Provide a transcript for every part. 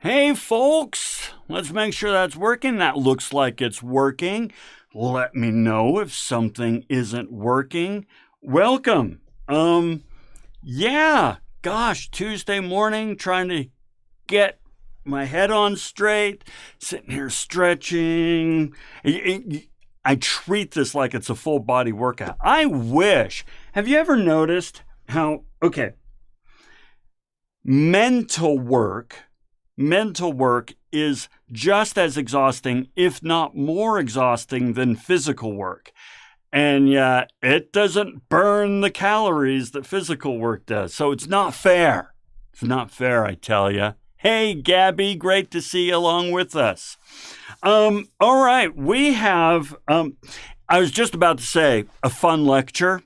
Hey, folks, let's make sure that's working. That looks like it's working. Let me know if something isn't working. Welcome. Tuesday morning, trying to get my head on straight, sitting here stretching. I treat this like it's a full body workout. I wish. Have you ever noticed how, mental work is just as exhausting, if not more exhausting than physical work. And yet it doesn't burn the calories that physical work does. So it's not fair. It's not fair, I tell you. Hey, Gabby, great to see you along with us. All right, we have, I was just about to say, a fun lecture.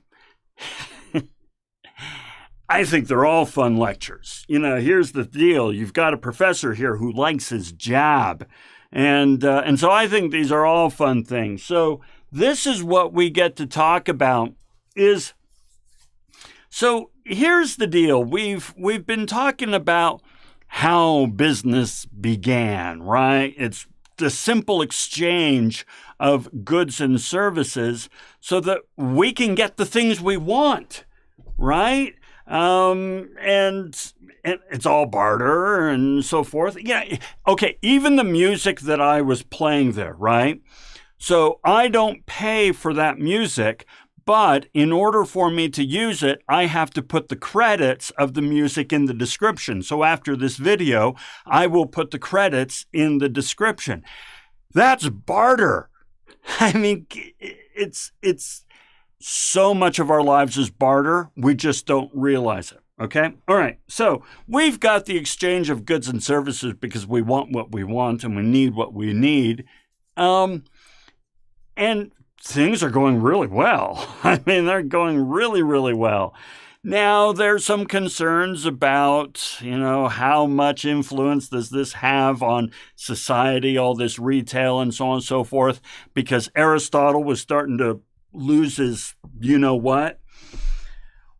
I think they're all fun lectures. You know, here's the deal. You've got a professor here who likes his job. And so I think these are all fun things. So this is what we get to talk about so here's the deal. We've been talking about how business began, right? It's the simple exchange of goods and services so that we can get the things we want, right? And it's all barter and so forth. Yeah. Okay. Even the music that I was playing there, right? So I don't pay for that music, but in order for me to use it, I have to put the credits of the music in the description. So after this video, I will put the credits in the description. That's barter. I mean, it's so much of our lives is barter. We just don't realize it. Okay. All right. So we've got the exchange of goods and services because we want what we want and we need what we need. And things are going really well. I mean, they're going really, really well. Now, there's some concerns about, how much influence does this have on society, all this retail and so on and so forth, because Aristotle was starting to lose his you-know-what.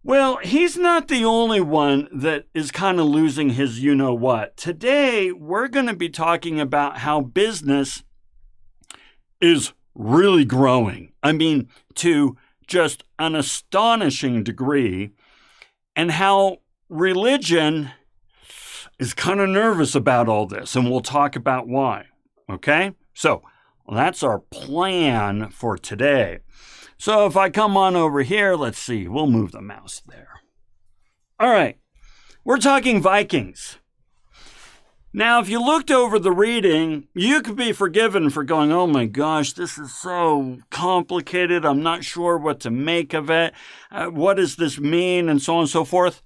Well, he's not the only one that is kind of losing his you-know-what. Today, we're going to be talking about how business is really growing. I mean, to just an astonishing degree, and how religion is kind of nervous about all this, and we'll talk about why. Okay? So, that's our plan for today. So if I come on over here, let's see, we'll move the mouse there. All right, we're talking Vikings. Now, if you looked over the reading, you could be forgiven for going, oh my gosh, this is so complicated. I'm not sure what to make of it. What does this mean? And so on and so forth.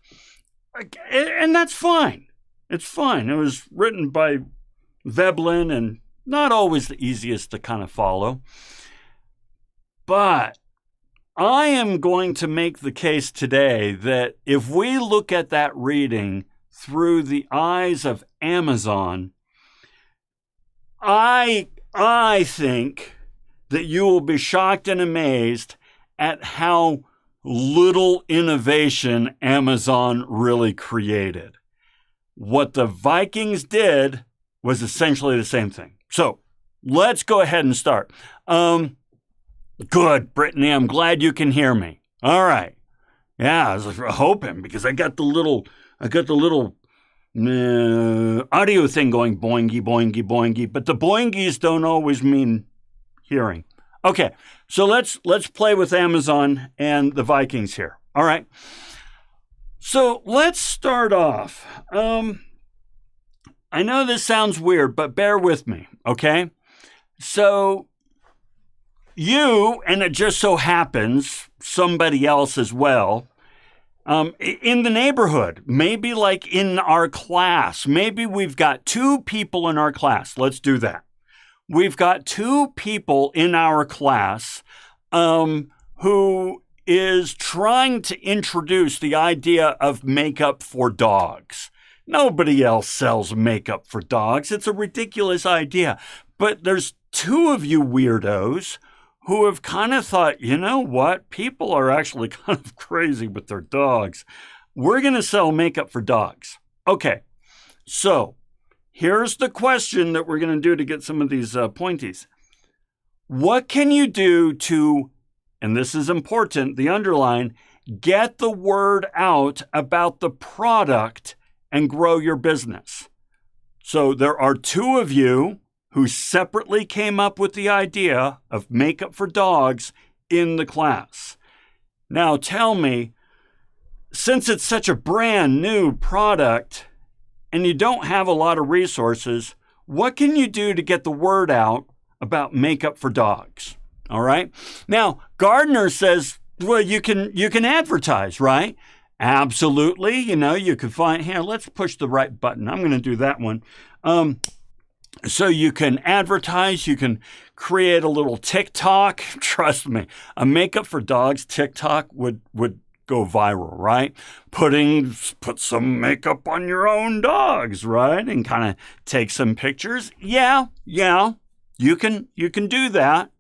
And that's fine. It's fine. It was written by Veblen and not always the easiest to kind of follow. But I am going to make the case today that if we look at that reading through the eyes of Amazon, I think that you will be shocked and amazed at how little innovation Amazon really created. What the Vikings did was essentially the same thing. So let's go ahead and start. Good, Brittany. I'm glad you can hear me. All right. Yeah, I was hoping because I got the little audio thing going, boingy, boingy, boingy. But the boingies don't always mean hearing. Okay, so let's play with Amazon and the Vikings here. All right. So let's start off. I know this sounds weird, but bear with me. Okay. So you, and it just so happens, somebody else as well, in the neighborhood, maybe like in our class, maybe we've got two people in our class. Let's do that. We've got two people in our class who is trying to introduce the idea of makeup for dogs. Nobody else sells makeup for dogs. It's a ridiculous idea. But there's two of you weirdos who have kind of thought, you know what? People are actually kind of crazy with their dogs. We're going to sell makeup for dogs. Okay, so here's the question that we're going to do to get some of these pointies. What can you do to, and this is important, the underline, get the word out about the product and grow your business? So there are two of you who separately came up with the idea of makeup for dogs in the class. Now tell me, since it's such a brand new product and you don't have a lot of resources, what can you do to get the word out about makeup for dogs? All right. Now, Gardner says, well, you can advertise, right? Absolutely. You can find, here, let's push the right button. I'm going to do that one. So you can advertise, you can create a little TikTok. Trust me, a makeup for dogs TikTok would go viral, right? Put some makeup on your own dogs, right? And kind of take some pictures. Yeah, you can do that.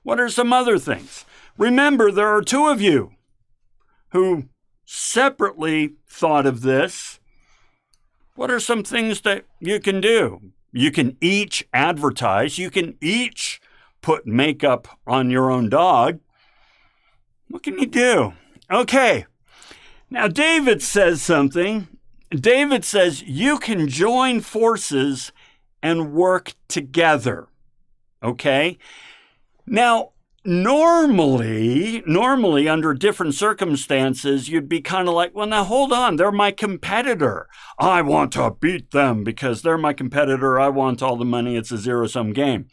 What are some other things? Remember, there are two of you who separately thought of this. What are some things that you can do? You can each advertise. You can each put makeup on your own dog. What can you do? Okay. Now, David says something. David says you can join forces and work together. Okay? Now, normally under different circumstances, you'd be kind of like, well, now hold on, they're my competitor. I want to beat them because they're my competitor. I want all the money. It's a zero-sum game.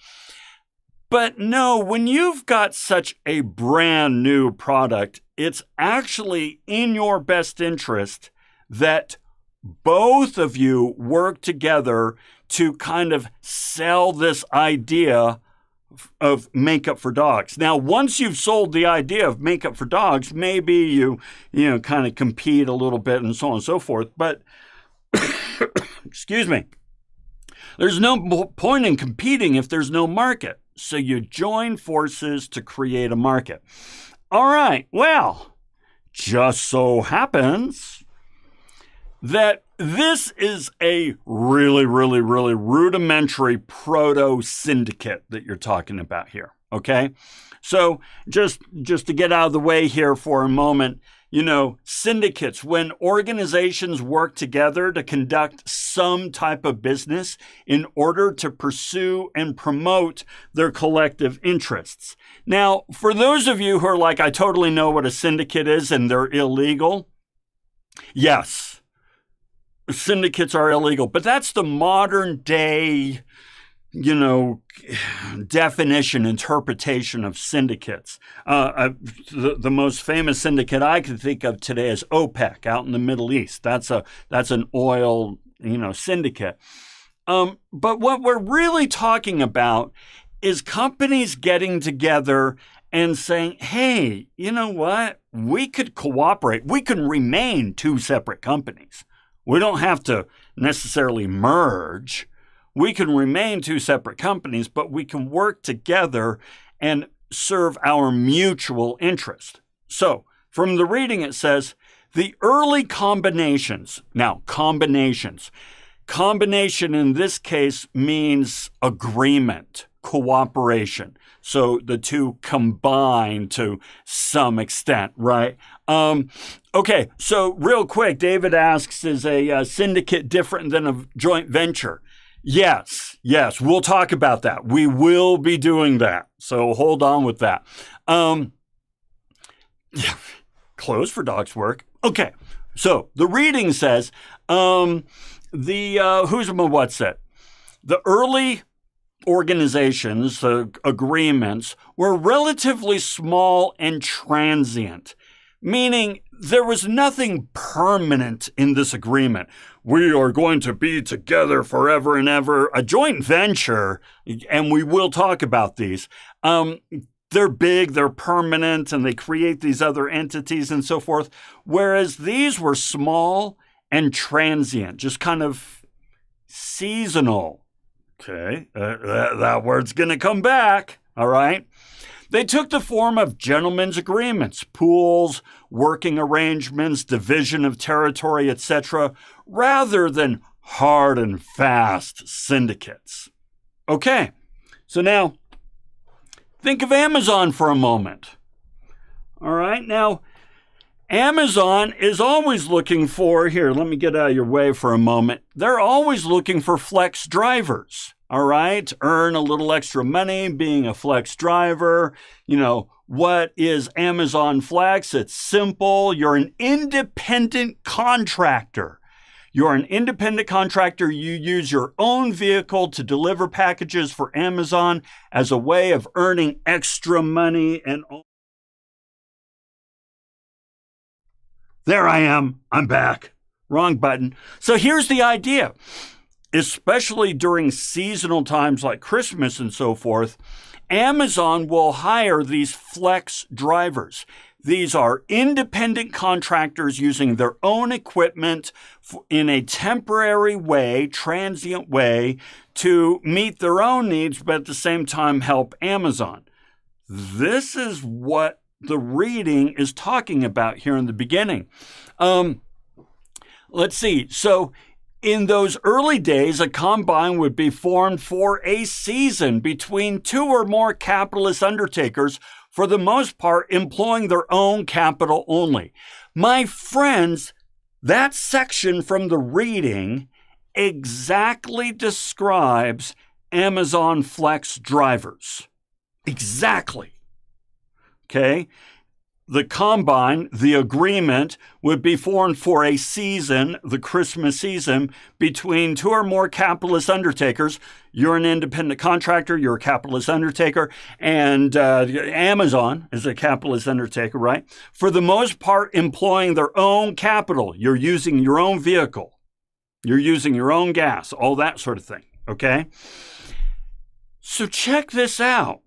But no, when you've got such a brand new product, it's actually in your best interest that both of you work together to kind of sell this idea of makeup for dogs. Now, once you've sold the idea of makeup for dogs, maybe you kind of compete a little bit and so on and so forth. But, excuse me, there's no point in competing if there's no market. So you join forces to create a market. All right, well, just so happens that this is a really, really, really rudimentary proto-syndicate that you're talking about here, okay? So just to get out of the way here for a moment, syndicates, when organizations work together to conduct some type of business in order to pursue and promote their collective interests. Now, for those of you who are like, I totally know what a syndicate is and they're illegal, yes. Syndicates are illegal, but that's the modern day, definition, interpretation of syndicates. The most famous syndicate I can think of today is OPEC out in the Middle East. That's an oil, syndicate. But what we're really talking about is companies getting together and saying, hey, you know what? We could cooperate. We can remain two separate companies. We don't have to necessarily merge. We can remain two separate companies, but we can work together and serve our mutual interest. So, from the reading, it says, the early combinations. Now, combinations. Combination in this case means agreement, cooperation. So the two combine to some extent, right? Okay, so real quick, David asks, is a syndicate different than a joint venture? Yes, we'll talk about that. We will be doing that. So hold on with that. Clothes for dogs work. Okay, so the reading says, what's it? The early organizations, agreements, were relatively small and transient, meaning there was nothing permanent in this agreement. We are going to be together forever and ever. A joint venture, and we will talk about these, they're big, they're permanent, and they create these other entities and so forth, whereas these were small and transient, just kind of seasonal. Okay, that word's going to come back, all right? They took the form of gentlemen's agreements, pools, working arrangements, division of territory, etc., rather than hard and fast syndicates. Okay, so now think of Amazon for a moment. All right, now Amazon is always looking for, here, let me get out of your way for a moment. They're always looking for flex drivers, all right? Earn a little extra money being a flex driver. You know, what is Amazon Flex? It's simple. You're an independent contractor. You're an independent contractor. You use your own vehicle to deliver packages for Amazon as a way of earning extra money and there I am. I'm back. Wrong button. So here's the idea. Especially during seasonal times like Christmas and so forth, Amazon will hire these flex drivers. These are independent contractors using their own equipment in a temporary way, transient way, to meet their own needs, but at the same time help Amazon. This is what the reading is talking about here in the beginning. Let's see. So in those early days, a combine would be formed for a season between two or more capitalist undertakers, for the most part employing their own capital only. My friends, that section from the reading exactly describes Amazon Flex drivers. Exactly. Okay, the combine, the agreement, would be formed for a season, the Christmas season, between two or more capitalist undertakers. You're an independent contractor, you're a capitalist undertaker, and Amazon is a capitalist undertaker, right? For the most part, employing their own capital. You're using your own vehicle. You're using your own gas, all that sort of thing, okay? So check this out.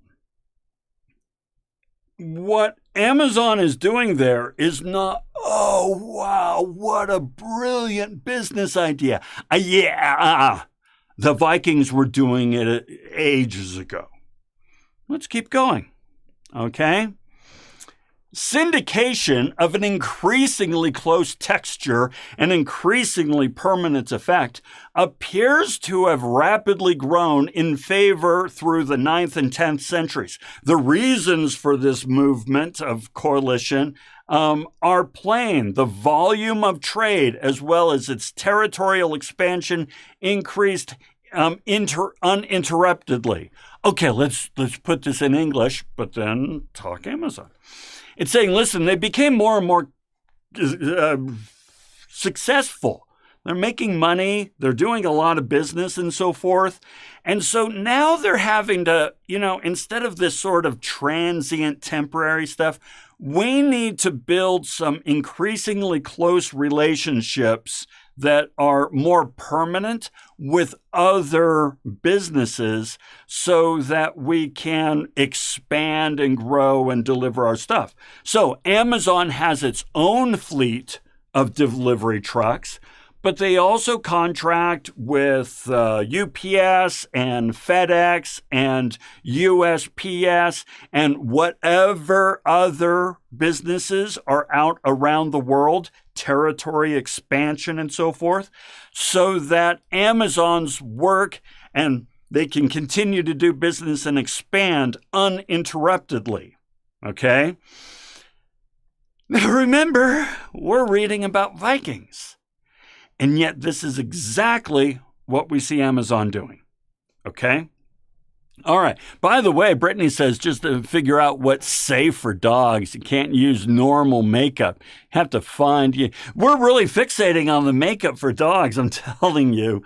What Amazon is doing there is not, oh, wow, what a brilliant business idea. The Vikings were doing it ages ago. Let's keep going, okay? Syndication of an increasingly close texture and increasingly permanent effect appears to have rapidly grown in favor through the 9th and 10th centuries. The reasons for this movement of coalition are plain. The volume of trade as well as its territorial expansion increased uninterruptedly. Okay, let's put this in English, but then talk Amazon. It's saying, listen, they became more and more successful. They're making money. They're doing a lot of business and so forth. And so now they're having to, instead of this sort of transient, temporary stuff, we need to build some increasingly close relationships that are more permanent with other businesses so that we can expand and grow and deliver our stuff. So Amazon has its own fleet of delivery trucks, but they also contract with UPS and FedEx and USPS and whatever other businesses are out around the world, territory expansion and so forth, so that Amazon's work and they can continue to do business and expand uninterruptedly. Okay? Now remember, we're reading about Vikings. And yet this is exactly what we see Amazon doing. Okay? All right. By the way, Brittany says just to figure out what's safe for dogs, you can't use normal makeup. You have to find you. We're really fixating on the makeup for dogs. I'm telling you,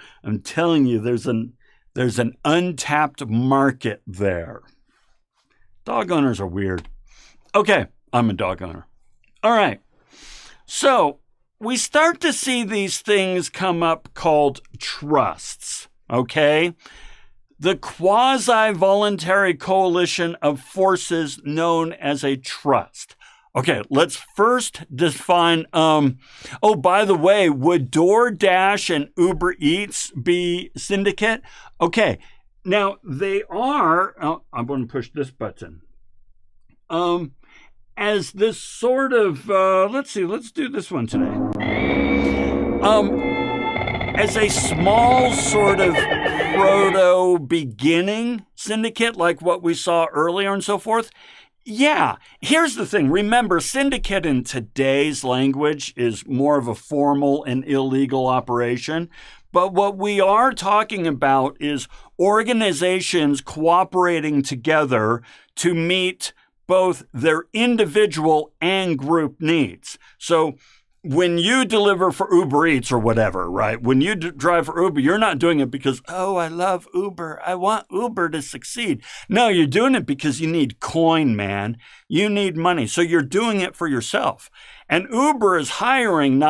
there's an untapped market there. Dog owners are weird. Okay, I'm a dog owner. All right. So we start to see these things come up called trusts, okay? The quasi-voluntary coalition of forces known as a trust. Okay, let's first define, by the way, would DoorDash and Uber Eats be syndicate? Okay, now they are, I'm going to push this button. As this sort of, let's do this one today. as a small sort of proto beginning syndicate, like what we saw earlier and so forth. Yeah, here's the thing. Remember, syndicate in today's language is more of a formal and illegal operation. But what we are talking about is organizations cooperating together to meet both their individual and group needs. So when you deliver for Uber Eats or whatever, right? When you drive for Uber, you're not doing it because, oh, I love Uber. I want Uber to succeed. No, you're doing it because you need coin, man. You need money. So you're doing it for yourself. And Uber is hiring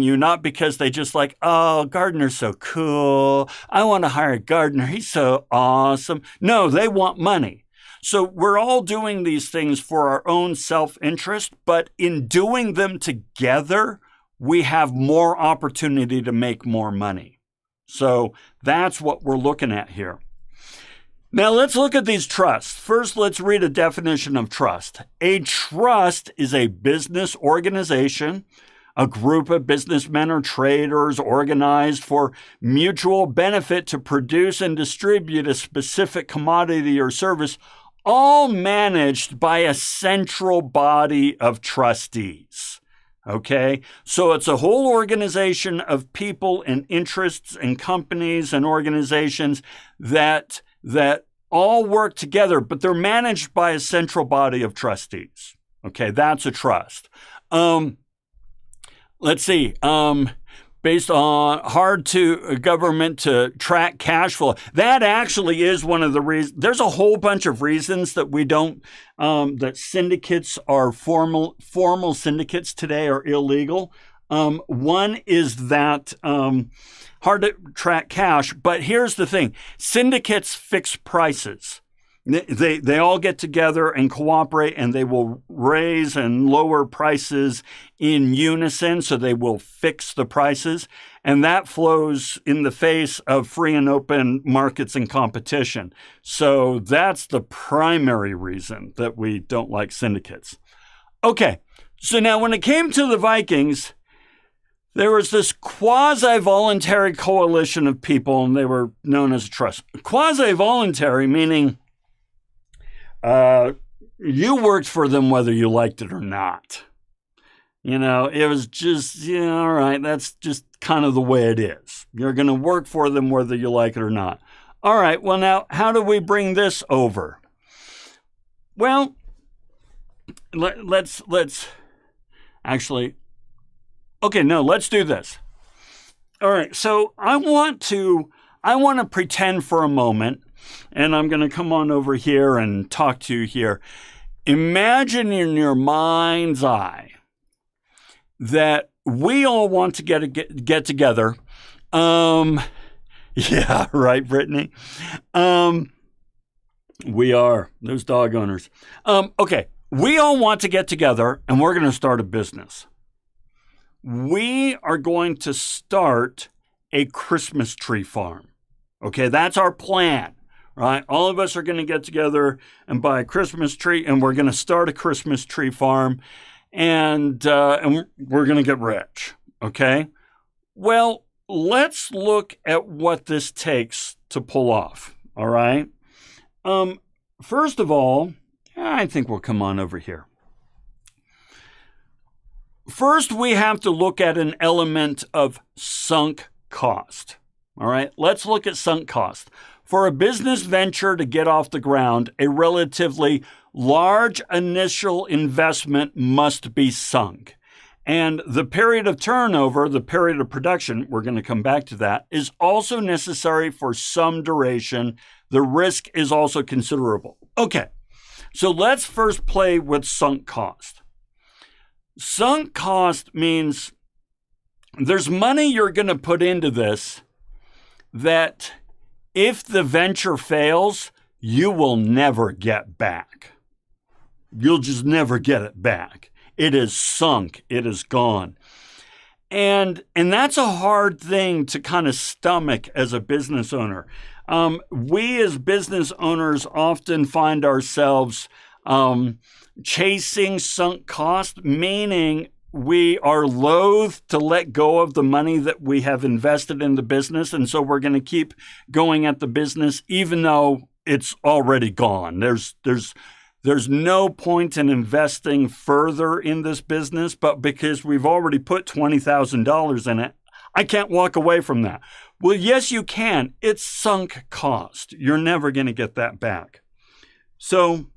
you not because they just like, oh, Gardner's so cool. I want to hire Gardner. He's so awesome. No, they want money. So we're all doing these things for our own self-interest, but in doing them together, we have more opportunity to make more money. So that's what we're looking at here. Now let's look at these trusts. First, let's read a definition of trust. A trust is a business organization, a group of businessmen or traders organized for mutual benefit to produce and distribute a specific commodity or service, all managed by a central body of trustees. Okay? So it's a whole organization of people and interests and companies and organizations that all work together, but they're managed by a central body of trustees. Okay, that's a trust. Let's see. Based on hard to government to track cash flow. That actually is one of the reasons. There's a whole bunch of reasons that we don't, that syndicates are formal syndicates today are illegal. One is that hard to track cash, but here's the thing. Syndicates fix prices. They all get together and cooperate, and they will raise and lower prices in unison, so they will fix the prices. And that flows in the face of free and open markets and competition. So that's the primary reason that we don't like syndicates. Okay, so now when it came to the Vikings, there was this quasi-voluntary coalition of people, and they were known as a trust. Quasi-voluntary meaning you worked for them whether you liked it or not. You know, it was just, yeah, all right, that's just kind of the way it is. You're going to work for them whether you like it or not. All right, well, now, how do we bring this over? Well, let's actually, okay, no, let's do this. All right, so I want to pretend for a moment, and I'm going to come on over here and talk to you here. Imagine in your mind's eye that we all want to get together. Yeah, right, Brittany. We are those dog owners. Okay, we all want to get together, and we're going to start a business. We are going to start a Christmas tree farm. Okay, that's our plan. Right? All of us are going to get together and buy a Christmas tree, and we're going to start a Christmas tree farm, and we're going to get rich. Okay? Well, let's look at what this takes to pull off. All right? First of all, I think we'll come on over here. First, we have to look at an element of sunk cost. All right? Let's look at sunk cost. For a business venture to get off the ground, a relatively large initial investment must be sunk. And the period of turnover, the period of production, we're going to come back to that, is also necessary for some duration. The risk is also considerable. Okay, so let's first play with sunk cost. Sunk cost means there's money you're going to put into this that if the venture fails, you will never get back. You'll just never get it back. It is sunk. It is gone. And that's a hard thing to kind of stomach as a business owner. We as business owners often find ourselves chasing sunk cost, meaning we are loath to let go of the money that we have invested in the business. And so we're going to keep going at the business, even though it's already gone. There's no point in investing further in this business, but because we've already put $20,000 in it, I can't walk away from that. Well, yes, you can. It's sunk cost. You're never going to get that back. So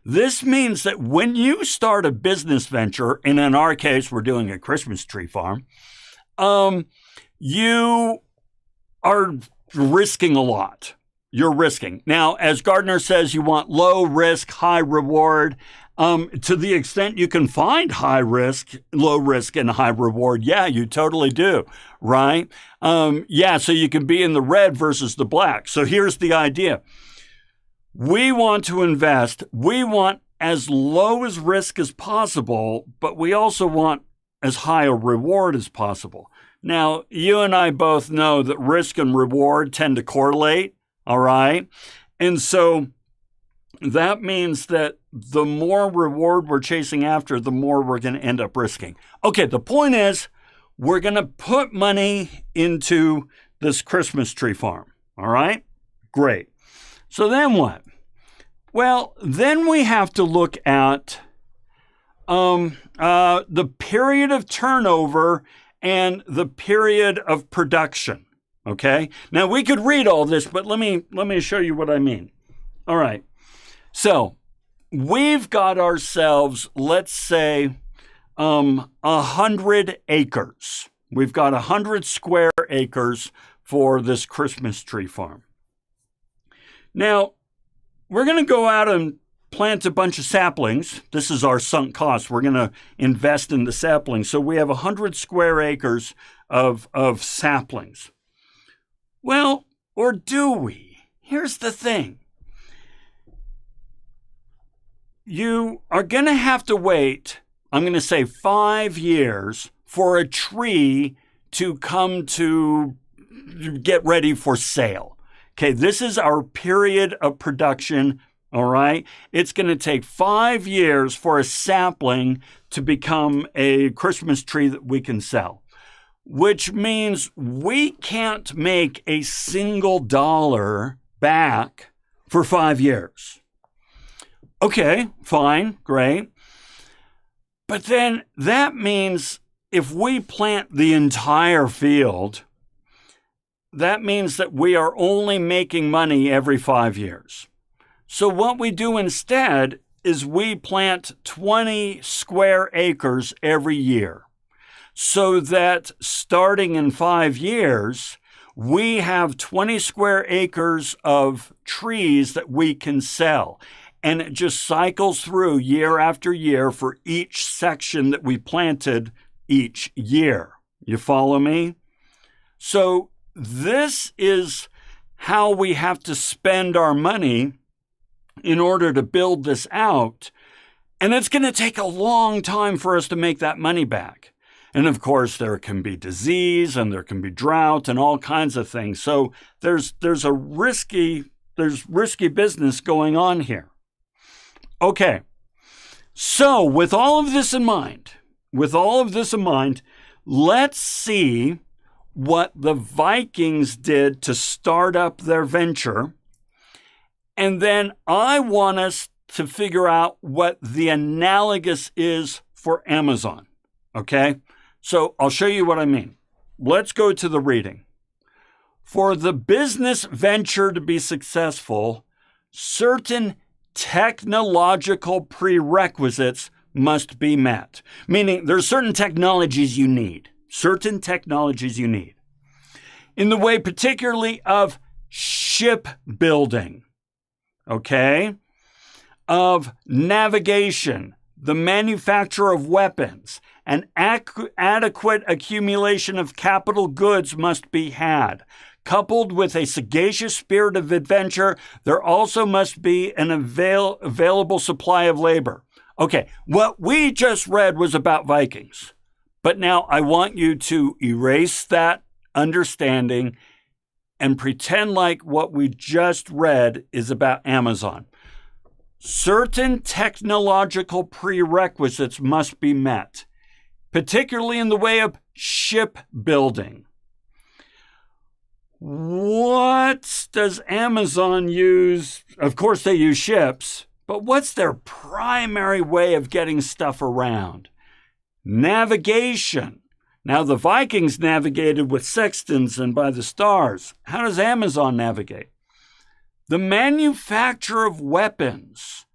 this means that when you start a business venture, and in our case, we're doing a Christmas tree farm, you are risking a lot. You're risking. Now, as Gardner says, you want low risk, high reward. To the extent you can find high risk, low risk, and high reward, yeah, you totally do, right? Yeah, so you can be in the red versus the black. So here's the idea. We want to invest. We want as low as risk as possible, but we also want as high a reward as possible. Now, you and I both know that risk and reward tend to correlate, all right? And so that means that the more reward we're chasing after, the more we're going to end up risking. Okay, the point is we're going to put money into this Christmas tree farm, all right? Great. So then what? Well, then we have to look at the period of turnover and the period of production, okay? Now, we could read all this, but let me show you what I mean. All right. So we've got ourselves, let's say, 100 acres. We've got 100 square acres for this Christmas tree farm. Now, we're going to go out and plant a bunch of saplings. This is our sunk cost. We're going to invest in the saplings. So we have 100 square acres of saplings. Well, or do we? Here's the thing. You are going to have to wait, I'm going to say 5 years, for a tree to come to get ready for sale. Okay, this is our period of production, all right? It's going to take 5 years for a sapling to become a Christmas tree that we can sell, which means we can't make a single dollar back for 5 years. Okay, fine, great. But then that means if we plant the entire field, that means that we are only making money every 5 years. So what we do instead is we plant 20 square acres every year, so that starting in 5 years, we have 20 square acres of trees that we can sell. And it just cycles through year after year for each section that we planted each year. You follow me? So this is how we have to spend our money in order to build this out. And it's going to take a long time for us to make that money back. And of course, there can be disease and there can be drought and all kinds of things. So there's risky business going on here. Okay, so with all of this in mind, let's see what the Vikings did to start up their venture. And then I want us to figure out what the analogous is for Amazon. Okay, so I'll show you what I mean. Let's go to the reading. For the business venture to be successful, certain technological prerequisites must be met. Meaning there's certain technologies you need. In the way particularly of shipbuilding, okay? Of navigation, the manufacture of weapons, an adequate accumulation of capital goods must be had. Coupled with a sagacious spirit of adventure, there also must be an available supply of labor. Okay, what we just read was about Vikings. But now I want you to erase that understanding and pretend like what we just read is about Amazon. Certain technological prerequisites must be met. particularly in the way of shipbuilding. What does Amazon use? Of course, they use ships, but what's their primary way of getting stuff around? Navigation. Now, the Vikings navigated with sextants and by the stars. How does Amazon navigate? The manufacture of weapons.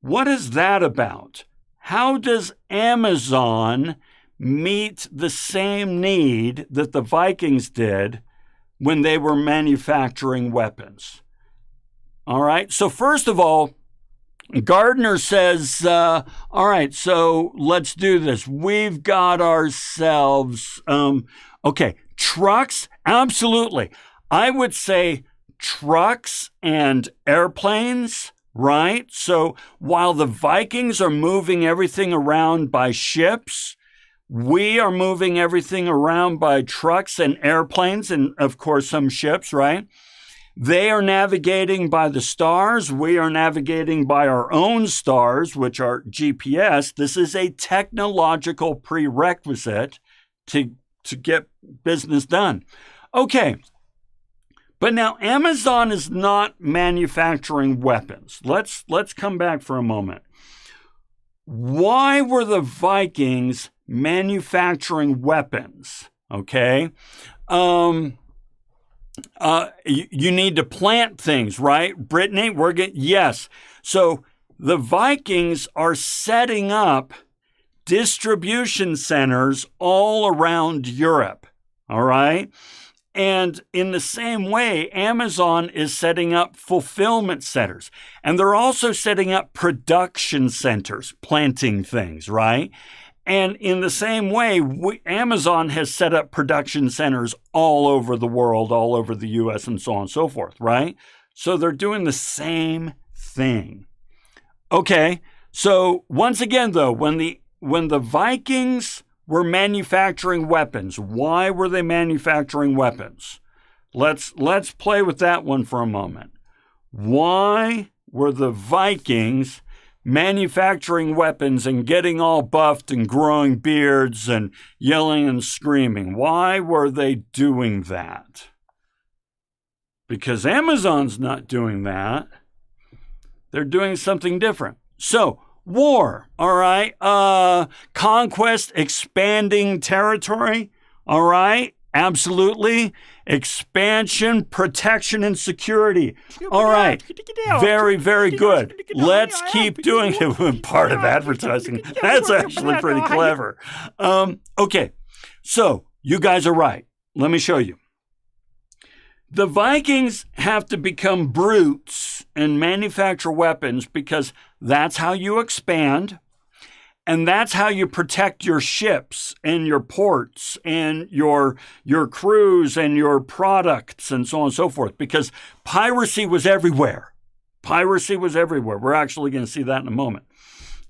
What is that about? How does Amazon meet the same need that the Vikings did when they were manufacturing weapons? All right, so first of all, Gardner says, all right, so let's do this. We've got ourselves, trucks, absolutely. I would say trucks and airplanes, right? So while the Vikings are moving everything around by ships, we are moving everything around by trucks and airplanes and, of course, some ships, right? They are navigating by the stars. We are navigating by our own stars, which are GPS. This is a technological prerequisite to get business done. Okay, but now Amazon is not manufacturing weapons. Let's come back for a moment. Why were the Vikings manufacturing weapons? Okay. You need to plant things, right? Brittany, yes. So the Vikings are setting up distribution centers all around Europe, all right? And in the same way, Amazon is setting up fulfillment centers. And they're also setting up production centers, planting things, right? And in the same way, Amazon has set up production centers all over the world, all over the U.S., and so on and so forth, right? So they're doing the same thing. Okay, so once again, though, when the Vikings were manufacturing weapons, why were they manufacturing weapons? Let's play with that one for a moment. Why were the Vikings manufacturing weapons and getting all buffed and growing beards and yelling and screaming? Why were they doing that? Because Amazon's not doing that. They're doing something different. So, war, all right? Conquest, expanding territory, all right? Absolutely. Expansion, protection, and security. All right. Very, very good. Let's keep doing it. Part of advertising. That's actually pretty clever. Okay. So you guys are right. Let me show you. The Vikings have to become brutes and manufacture weapons because that's how you expand. And that's how you protect your ships and your ports and your crews and your products and so on and so forth, because piracy was everywhere. Piracy was everywhere. We're actually going to see that in a moment.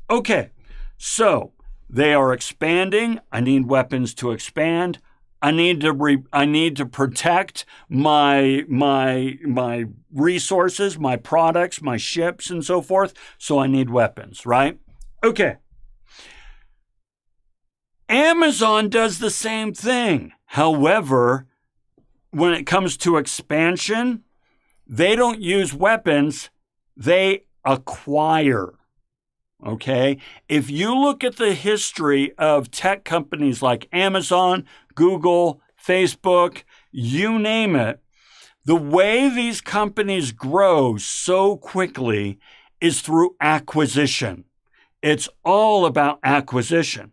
Okay, so they are expanding. I need weapons to expand. I need to protect my resources, my products, my ships, and so forth. So I need weapons, right? Okay. Amazon does the same thing. However, when it comes to expansion, they don't use weapons, they acquire. Okay? If you look at the history of tech companies like Amazon, Google, Facebook, you name it, the way these companies grow so quickly is through acquisition. It's all about acquisition.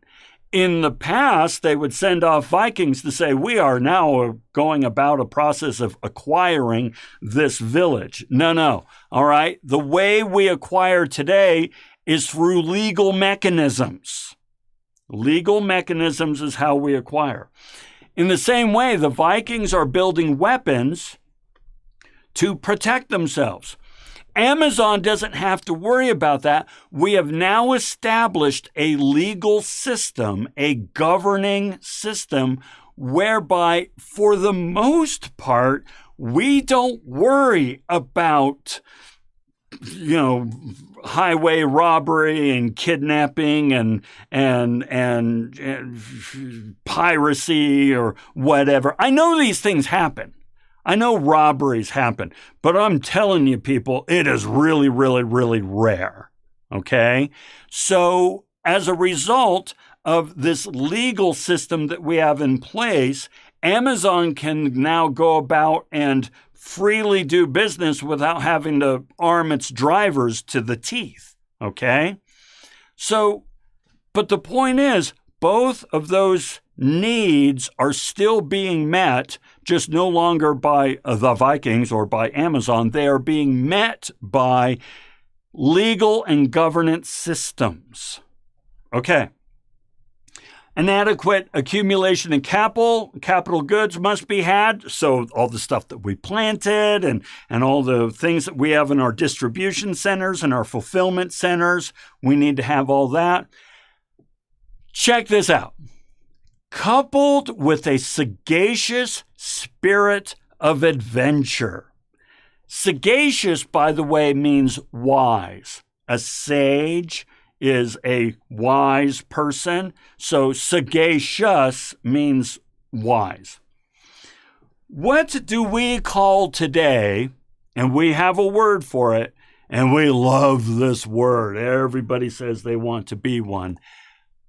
In the past, they would send off Vikings to say, we are now going about a process of acquiring this village. No. All right. The way we acquire today is through legal mechanisms. Legal mechanisms is how we acquire. In the same way, the Vikings are building weapons to protect themselves. Amazon doesn't have to worry about that. We have now established a legal system, a governing system, whereby, for the most part, we don't worry about you know, highway robbery and kidnapping and piracy or whatever. I know these things happen. I know robberies happen, but I'm telling you, people, it is really, really, really rare. Okay? So as a result of this legal system that we have in place, Amazon can now go about and freely do business without having to arm its drivers to the teeth. Okay? So, but the point is, both of those needs are still being met, just no longer by the Vikings or by Amazon. They are being met by legal and governance systems. Okay. An adequate accumulation of capital goods must be had. So all the stuff that we planted and all the things that we have in our distribution centers and our fulfillment centers, we need to have all that. Check this out. Coupled with a sagacious spirit of adventure. Sagacious, by the way, means wise. A sage is a wise person, so sagacious means wise. What do we call today, and we have a word for it, and we love this word. Everybody says they want to be one.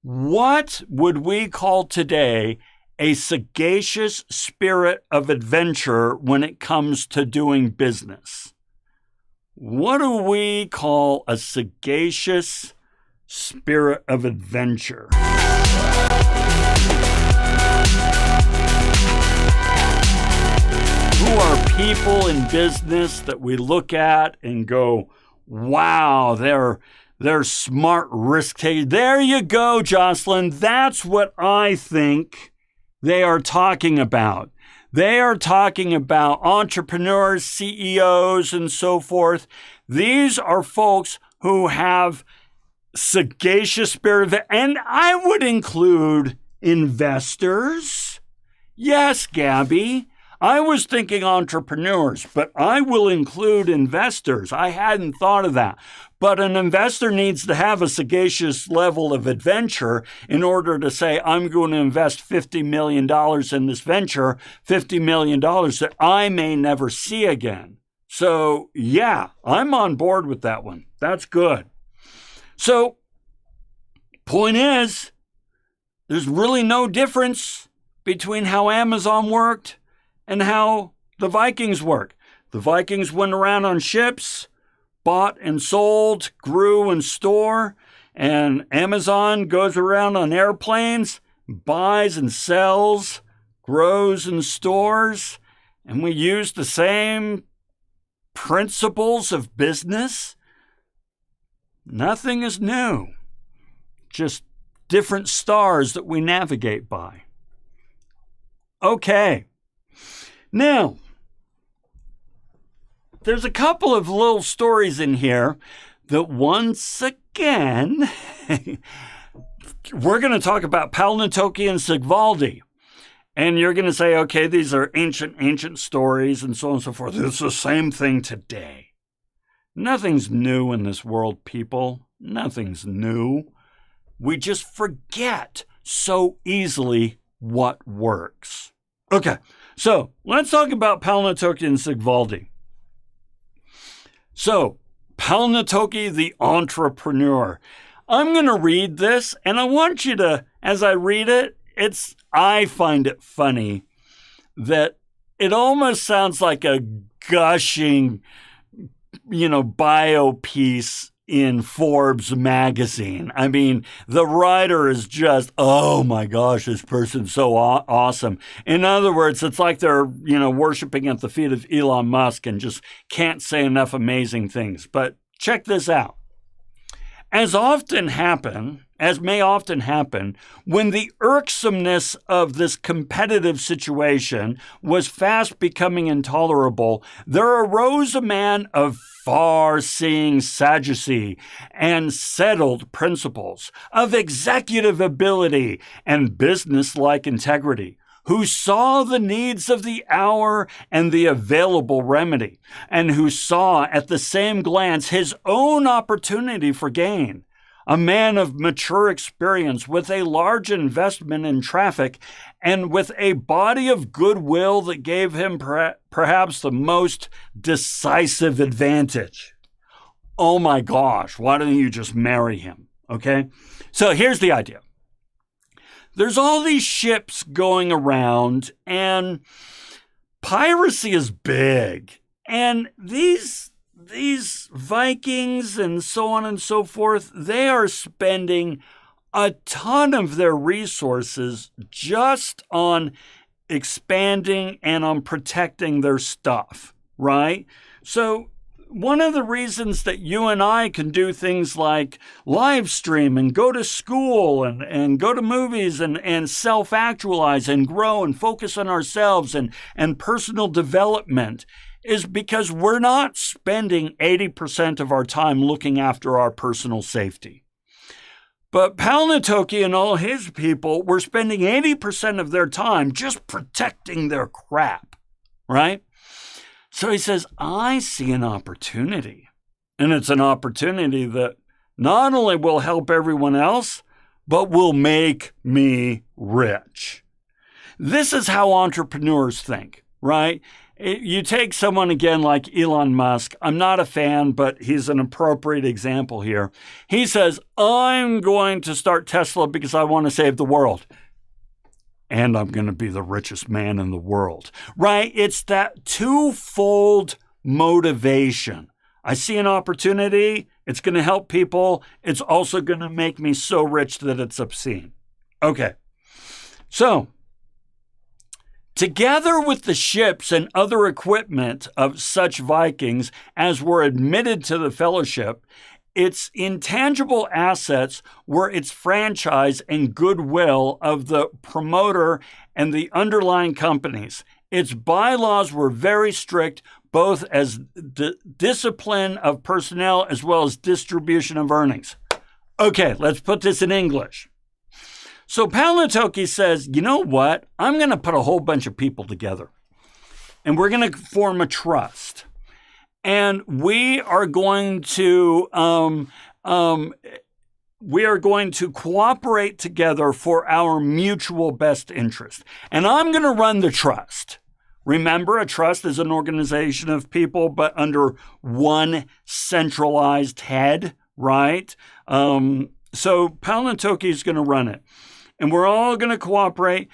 What would we call today a sagacious spirit of adventure when it comes to doing business? What do we call a sagacious spirit of adventure? Who are people in business that we look at and go, wow, they're smart risk takers. There you go, Jocelyn. That's what I think they are talking about. They are talking about entrepreneurs, CEOs, and so forth. These are folks who have sagacious spirit, and I would include investors. Yes, Gabby. I was thinking entrepreneurs, but I will include investors. I hadn't thought of that. But an investor needs to have a sagacious level of adventure in order to say, I'm going to invest $50 million in this venture, $50 million that I may never see again. So, yeah, I'm on board with that one. That's good. So, point is, there's really no difference between how Amazon worked and how the Vikings work. The Vikings went around on ships, bought and sold, grew and store, and Amazon goes around on airplanes, buys and sells, grows and stores, and we use the same principles of business. Nothing is new, just different stars that we navigate by. Okay. Now, there's a couple of little stories in here that once again, we're going to talk about Palnatoke and Sigvaldi. And you're going to say, okay, these are ancient stories and so on and so forth. It's the same thing today. Nothing's new in this world, people. Nothing's new. We just forget so easily what works. Okay, so let's talk about Palnatoke and Sigvaldi. So, Palnatoke the entrepreneur. I'm going to read this, and I want you to, as I read it, I find it funny that it almost sounds like a gushing, bio piece in Forbes magazine. I mean, the writer is just, oh my gosh, this person's so awesome. In other words, it's like they're, worshiping at the feet of Elon Musk and just can't say enough amazing things. But check this out. As may often happen, when the irksomeness of this competitive situation was fast becoming intolerable, there arose a man of far-seeing sagacity and settled principles, of executive ability and business-like integrity, who saw the needs of the hour and the available remedy, and who saw at the same glance his own opportunity for gain. A man of mature experience with a large investment in traffic and with a body of goodwill that gave him perhaps the most decisive advantage. Oh my gosh, why don't you just marry him? Okay? So here's the idea. There's all these ships going around, and piracy is big. And these Vikings and so on and so forth, they are spending a ton of their resources just on expanding and on protecting their stuff, right? So one of the reasons that you and I can do things like live stream and go to school and go to movies and self-actualize and grow and focus on ourselves and personal development is because we're not spending 80% of our time looking after our personal safety. But Palnatoke and all his people were spending 80% of their time just protecting their crap, right? So he says, I see an opportunity. And it's an opportunity that not only will help everyone else, but will make me rich. This is how entrepreneurs think, right? You take someone again like Elon Musk. I'm not a fan, but he's an appropriate example here. He says, I'm going to start Tesla because I want to save the world. And I'm going to be the richest man in the world, right? It's that twofold motivation. I see an opportunity. It's going to help people. It's also going to make me so rich that it's obscene. Okay. So, together with the ships and other equipment of such Vikings as were admitted to the fellowship, its intangible assets were its franchise and goodwill of the promoter and the underlying companies. Its bylaws were very strict, both as discipline of personnel as well as distribution of earnings. Okay, let's put this in English. So Palnatoke says, you know what? I'm going to put a whole bunch of people together, and we're going to form a trust. And we are going to cooperate together for our mutual best interest. And I'm going to run the trust. Remember, a trust is an organization of people, but under one centralized head, right? So Palnatoke is going to run it. And we're all going to cooperate.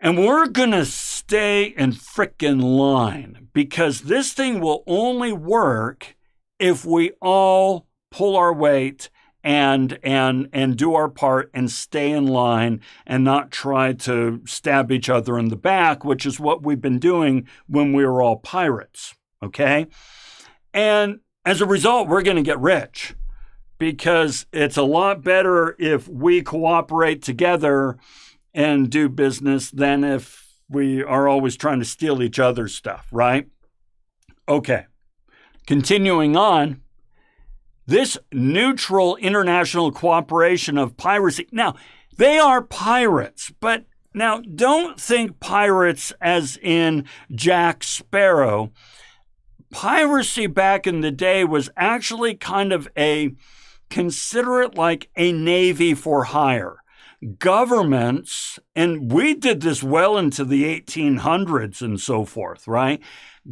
And we're going to stay in frickin' line, because this thing will only work if we all pull our weight and do our part and stay in line and not try to stab each other in the back, which is what we've been doing when we were all pirates, okay? And as a result, we're going to get rich, because it's a lot better if we cooperate together and do business than if we are always trying to steal each other's stuff, right? Okay. Continuing on, this neutral international cooperation of piracy. Now, they are pirates, but now don't think pirates as in Jack Sparrow. Piracy back in the day was actually kind of consider it like a navy for hire. Governments, and we did this well into the 1800s and so forth, right?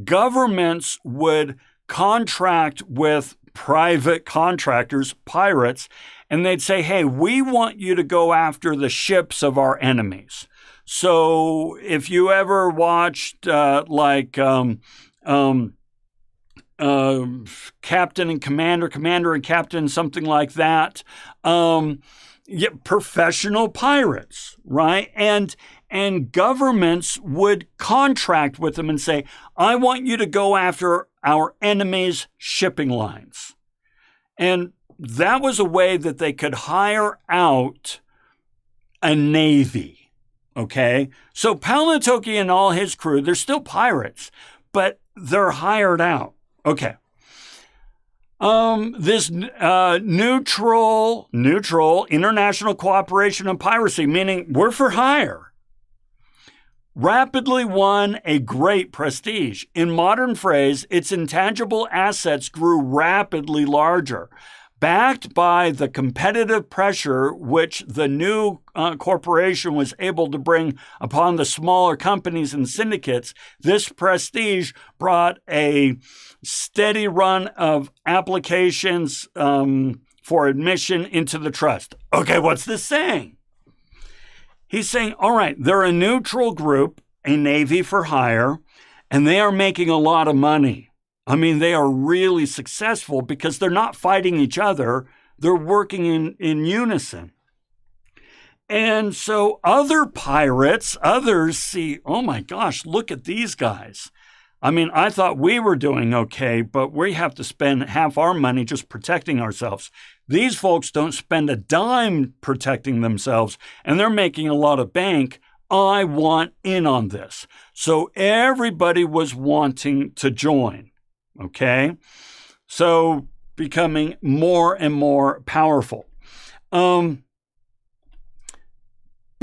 Governments would contract with private contractors, pirates, and they'd say, hey, we want you to go after the ships of our enemies. So if you ever watched Captain and Commander, Commander and Captain, something like that, professional pirates, right? And governments would contract with them and say, I want you to go after our enemies' shipping lines. And that was a way that they could hire out a navy, okay? So Palnatoke and all his crew, they're still pirates, but they're hired out. Okay. This neutral international cooperation on piracy, meaning we're for hire. rapidly won a great prestige. In modern phrase, its intangible assets grew rapidly larger. Backed by the competitive pressure which the new corporation was able to bring upon the smaller companies and syndicates, this prestige brought a steady run of applications for admission into the trust. Okay, what's this saying? He's saying, all right, they're a neutral group, a Navy for hire, and they are making a lot of money. I mean, they are really successful because they're not fighting each other. They're working in unison. And so other pirates, others see, oh my gosh, look at these guys. I mean, I thought we were doing okay, but we have to spend half our money just protecting ourselves. These folks don't spend a dime protecting themselves, and they're making a lot of bank. I want in on this. So everybody was wanting to join. Okay, so becoming more and more powerful. But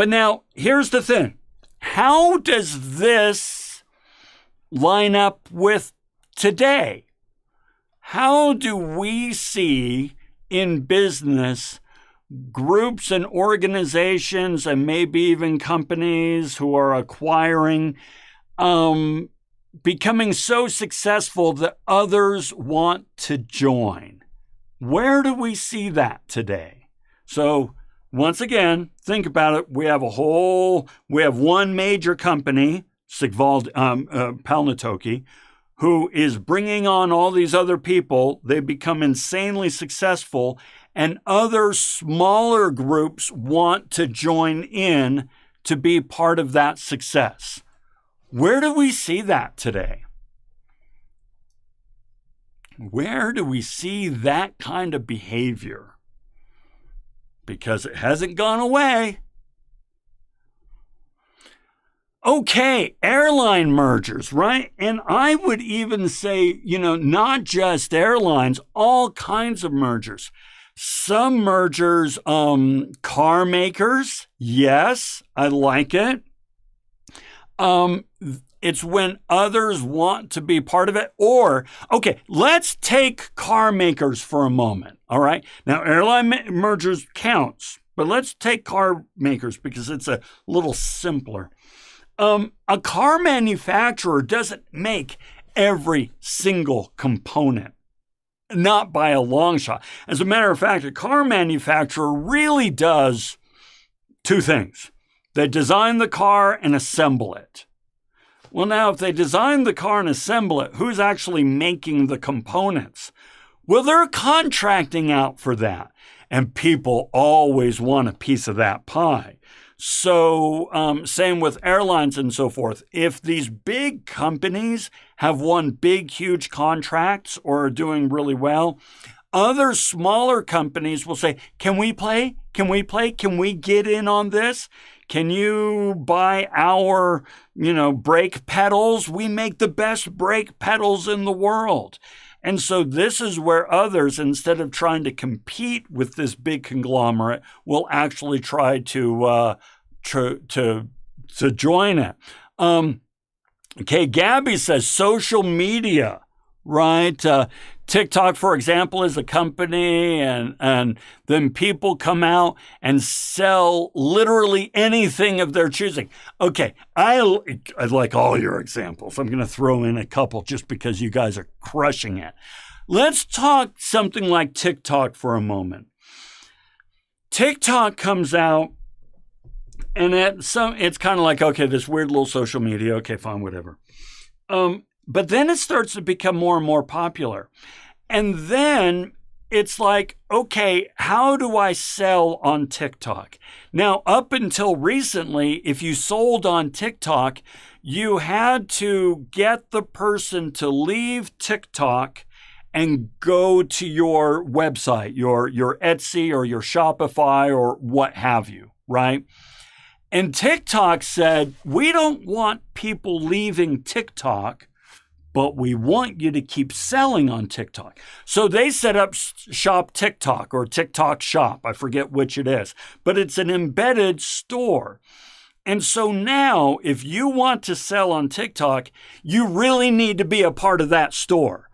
now here's the thing. How does this line up with today? How do we see in business groups and organizations and maybe even companies who are acquiring becoming so successful that others want to join? Where do we see that today? So once again, think about it. We have one major company, Sigvald Palnatoke, who is bringing on all these other people. They become insanely successful, and other smaller groups want to join in to be part of that success. Where do we see that today? Where do we see that kind of behavior? Because it hasn't gone away. Okay, airline mergers, right? And I would even say, not just airlines, all kinds of mergers. Some mergers, car makers, yes, I like it. It's when others want to be part of it. Or, okay, let's take car makers for a moment, all right? Now, airline mergers counts, but let's take car makers because it's a little simpler. A car manufacturer doesn't make every single component, not by a long shot. As a matter of fact, a car manufacturer really does two things. They design the car and assemble it. Well, now, if they design the car and assemble it, who's actually making the components? Well, they're contracting out for that. And people always want a piece of that pie. So same with airlines and so forth. If these big companies have won big, huge contracts or are doing really well, other smaller companies will say, can we play? Can we play? Can we get in on this? Can you buy our, brake pedals? We make the best brake pedals in the world. And so this is where others, instead of trying to compete with this big conglomerate, will actually try to join it. Okay, Gabby says social media, right? TikTok, for example, is a company, and then people come out and sell literally anything of their choosing. Okay, I like all your examples. I'm going to throw in a couple just because you guys are crushing it. Let's talk something like TikTok for a moment. TikTok comes out, and it's kind of like, okay, this weird little social media. Okay, fine, whatever. But then it starts to become more and more popular. And then it's like, okay, how do I sell on TikTok? Now, up until recently, if you sold on TikTok, you had to get the person to leave TikTok and go to your website, your Etsy or your Shopify or what have you, right? And TikTok said, we don't want people leaving TikTok, but we want you to keep selling on TikTok. So they set up Shop TikTok or TikTok Shop. I forget which it is, but it's an embedded store. And so now, if you want to sell on TikTok, you really need to be a part of that store.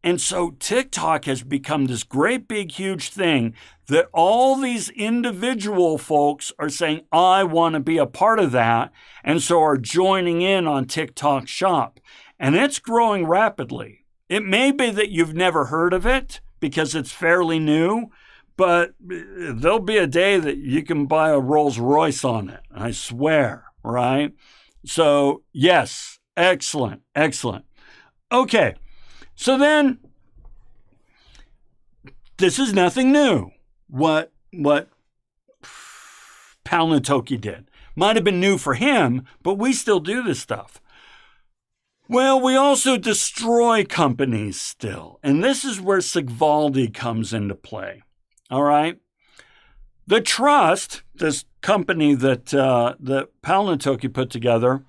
And so TikTok has become this great, big, huge thing that all these individual folks are saying, I want to be a part of that, and so are joining in on TikTok Shop. And it's growing rapidly. It may be that you've never heard of it because it's fairly new, but there'll be a day that you can buy a Rolls Royce on it, I swear, right? So yes, excellent, excellent. Okay. So then, this is nothing new, what Palnatoki did. Might have been new for him, but we still do this stuff. Well, we also destroy companies still, and this is where Sigvaldi comes into play, all right? The trust, this company that Palnatoki put together,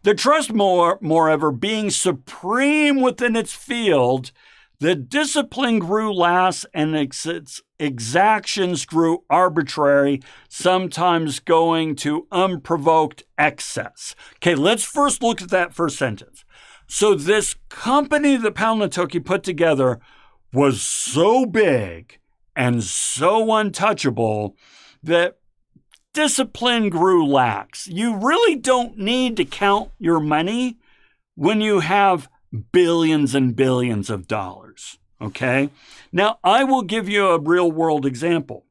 the trust, moreover, being supreme within its field, the discipline grew lax and its exactions grew arbitrary, sometimes going to unprovoked excess. Okay, let's first look at that first sentence. So this company that Palnatoki put together was so big and so untouchable that discipline grew lax. You really don't need to count your money when you have billions and billions of dollars, okay? Now, I will give you a real-world example.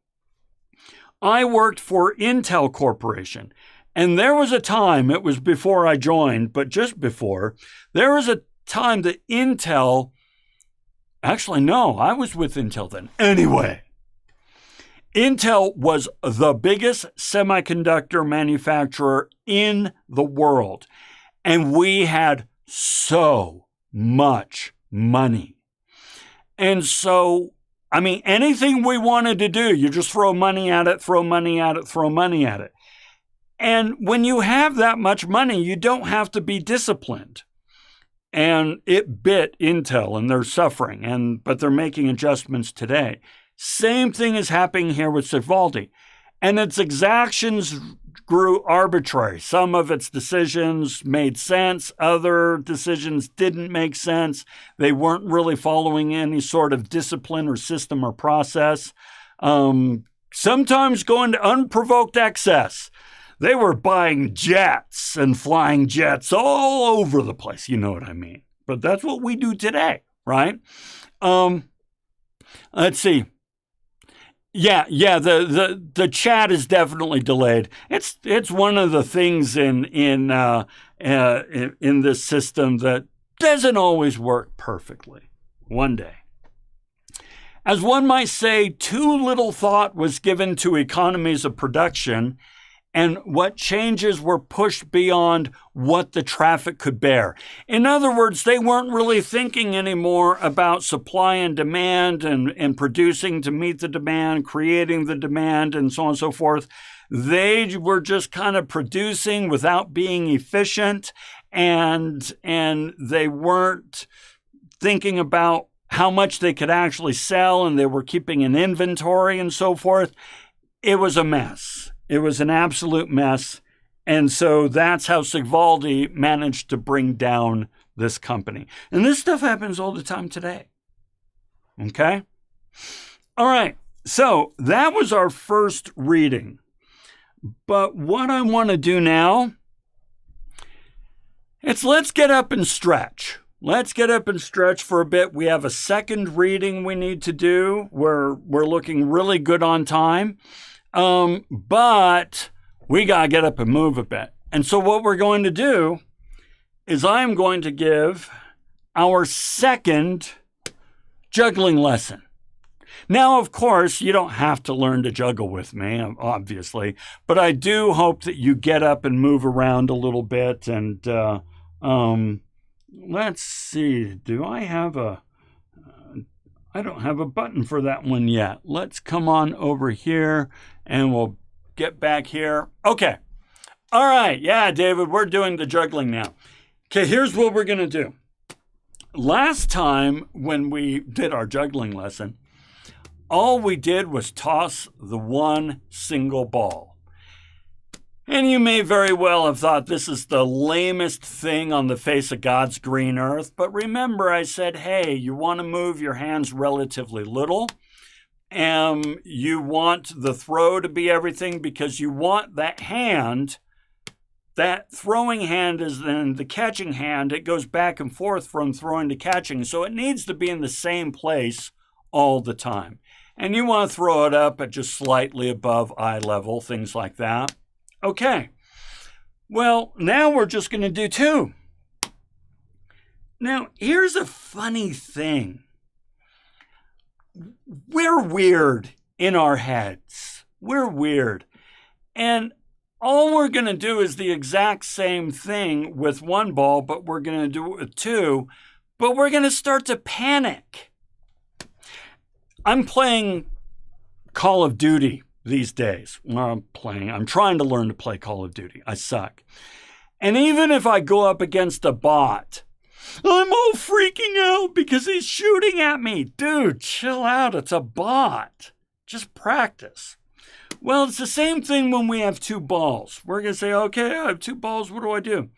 I worked for Intel Corporation, and there was a time, it was before I joined, but just before, there was a time that Intel, actually, no, I was with Intel then. Anyway, Intel was the biggest semiconductor manufacturer in the world, and we had so much money. And so, I mean, anything we wanted to do, you just throw money at it, throw money at it, throw money at it. And when you have that much money, you don't have to be disciplined. And it bit Intel, and they're suffering, but they're making adjustments today. Same thing is happening here with Sigvaldi. And its exactions grew arbitrary. Some of its decisions made sense. Other decisions didn't make sense. They weren't really following any sort of discipline or system or process. Sometimes going to unprovoked excess. They were buying jets and flying jets all over the place. You know what I mean? But that's what we do today, right? Let's see. Yeah. The chat is definitely delayed. It's one of the things in this system that doesn't always work perfectly. One day, as one might say, too little thought was given to economies of production, and what changes were pushed beyond what the traffic could bear. In other words, they weren't really thinking anymore about supply and demand and producing to meet the demand, creating the demand, and so on and so forth. They were just kind of producing without being efficient, and they weren't thinking about how much they could actually sell, and they were keeping an inventory and so forth. It was a mess. It was an absolute mess. And so that's how Sigvaldi managed to bring down this company. And this stuff happens all the time today. Okay? All right. So that was our first reading. But what I want to do now, let's get up and stretch. Let's get up and stretch for a bit. We have a second reading we need to do. We're looking really good on time. But we got to get up and move a bit. And so what we're going to do is I'm going to give our second juggling lesson. Now, of course, you don't have to learn to juggle with me, obviously, but I do hope that you get up and move around a little bit. And let's see, do I have I don't have a button for that one yet. Let's come on over here and we'll get back here. Okay. All right. Yeah, David, we're doing the juggling now. Okay, here's what we're going to do. Last time when we did our juggling lesson, all we did was toss the one single ball. And you may very well have thought this is the lamest thing on the face of God's green earth. But remember, I said, hey, you want to move your hands relatively little. You want the throw to be everything because you want that hand, that throwing hand is then the catching hand. It goes back and forth from throwing to catching. So it needs to be in the same place all the time. And you want to throw it up at just slightly above eye level, things like that. Okay, well, now we're just going to do 2. Now, here's a funny thing. We're weird in our heads. We're weird. And all we're going to do is the exact same thing with 1 ball, but we're going to do it with 2. But we're going to start to panic. I'm playing Call of Duty these days. I'm trying to learn to play Call of Duty. I suck. And even if I go up against a bot, I'm all freaking out because he's shooting at me. Dude, chill out. It's a bot. Just practice. Well, it's the same thing when we have 2 balls. We're going to say, okay, I have 2 balls. What do I do?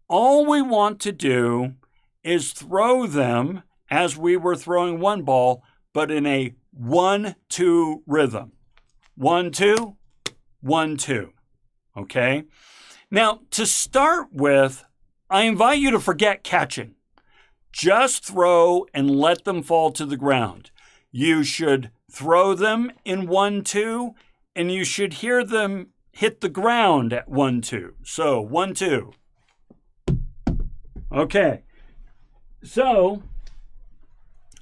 All we want to do is throw them as we were throwing 1 ball, but in a 1-2 rhythm. 1-2, 1-2. Okay? Now, to start with, I invite you to forget catching. Just throw and let them fall to the ground. You should throw them in 1-2, and you should hear them hit the ground at 1-2. So, 1-2. Okay. So,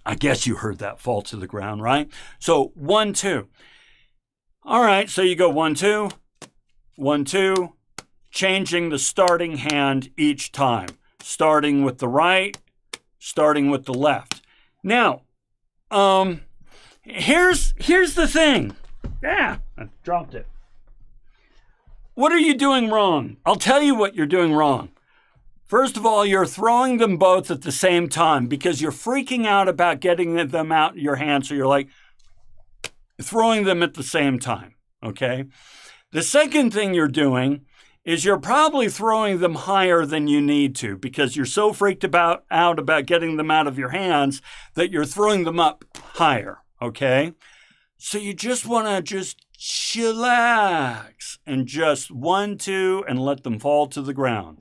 I guess you heard that fall to the ground, right? So, 1-2. All right, so you go 1-2, 1-2, changing the starting hand each time. Starting with the right, starting with the left. Now, here's the thing. Yeah, I dropped it. What are you doing wrong? I'll tell you what you're doing wrong. First of all, you're throwing them both at the same time because you're freaking out about getting them out of your hand. So you're like throwing them at the same time, okay? The second thing you're doing is you're probably throwing them higher than you need to because you're so freaked out about getting them out of your hands that you're throwing them up higher, okay? So you just want to just chillax and just 1-2 and let them fall to the ground.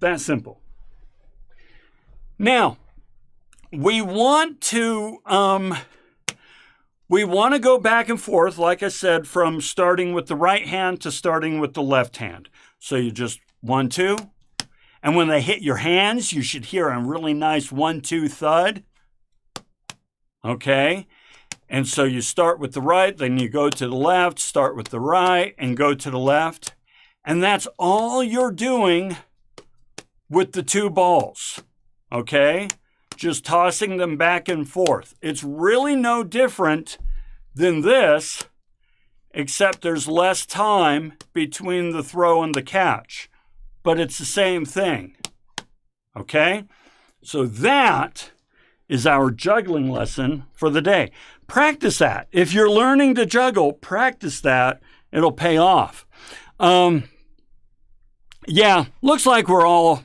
That simple. Now, we want to go back and forth, like I said, from starting with the right hand to starting with the left hand. So you just 1-2. And when they hit your hands, you should hear a really nice 1-2 thud. Okay? And so you start with the right, then you go to the left, start with the right, and go to the left. And that's all you're doing with the 2 balls. Okay? Just tossing them back and forth. It's really no different than this, except there's less time between the throw and the catch. But it's the same thing. Okay? So that is our juggling lesson for the day. Practice that. If you're learning to juggle, practice that. It'll pay off. Yeah, looks like we're all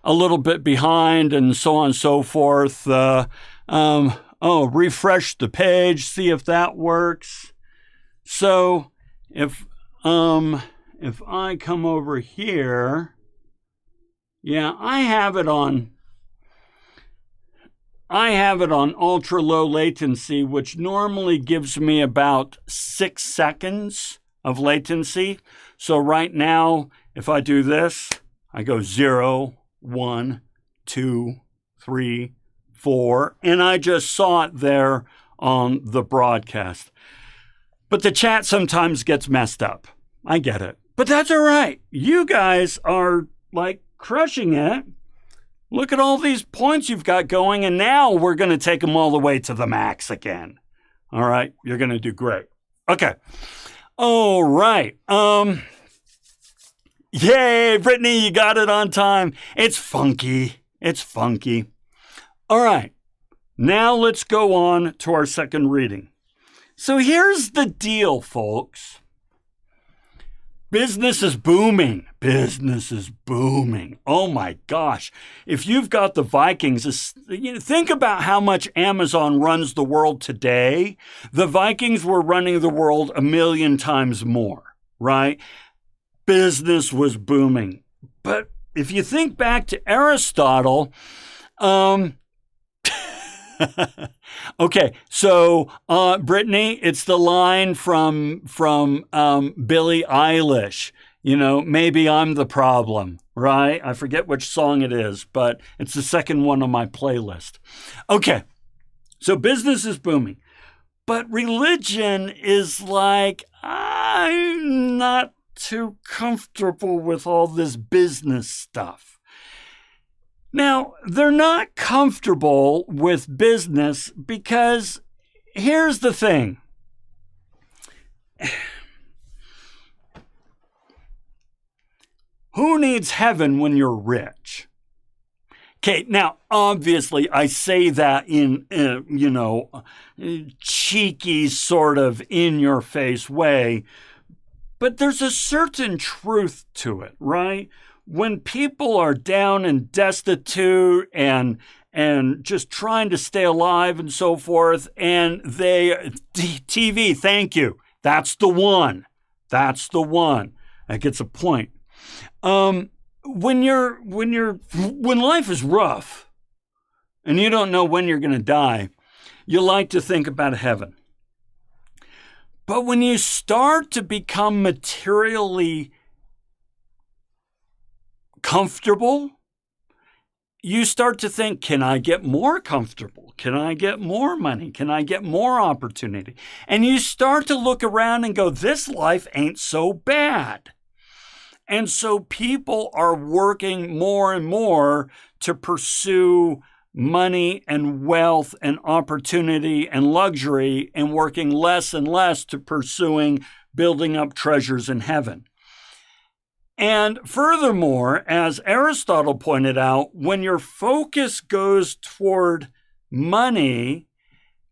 a little bit behind and so on and so forth. Refresh the page, see if that works. So if I come over here, yeah, I have it on ultra low latency, which normally gives me about 6 seconds of latency. So right now, if I do this, I go 0, 1, 2, 3, 4, and I just saw it there on the broadcast. But the chat sometimes gets messed up. I get it. But that's all right. You guys are like crushing it. Look at all these points you've got going, and now we're going to take them all the way to the max again. All right, you're going to do great. Okay. All right. Yay, Brittany, you got it on time. It's funky. It's funky. All right. Now let's go on to our second reading. So here's the deal, folks. Business is booming. Business is booming. Oh my gosh. If you've got the Vikings, think about how much Amazon runs the world today. The Vikings were running the world 1,000,000 times more, right? Business was booming. But if you think back to Aristotle, okay, so Brittany, it's the line from Billie Eilish. Maybe I'm the problem, right? I forget which song it is, but it's the second one on my playlist. Okay, so business is booming, but religion is like, I'm not too comfortable with all this business stuff. Now, they're not comfortable with business because here's the thing. Who needs heaven when you're rich? Okay, now, obviously, I say that in, cheeky sort of in-your-face way, but there's a certain truth to it, right? When people are down and destitute and just trying to stay alive and so forth, and TV, thank you. That's the one. That's the one. That gets a point. When life is rough and you don't know when you're going to die, you like to think about heaven. But when you start to become materially comfortable, you start to think, can I get more comfortable? Can I get more money? Can I get more opportunity? And you start to look around and go, this life ain't so bad. And so people are working more and more to pursue money and wealth and opportunity and luxury, and working less and less to pursuing building up treasures in heaven. And furthermore, as Aristotle pointed out, when your focus goes toward money,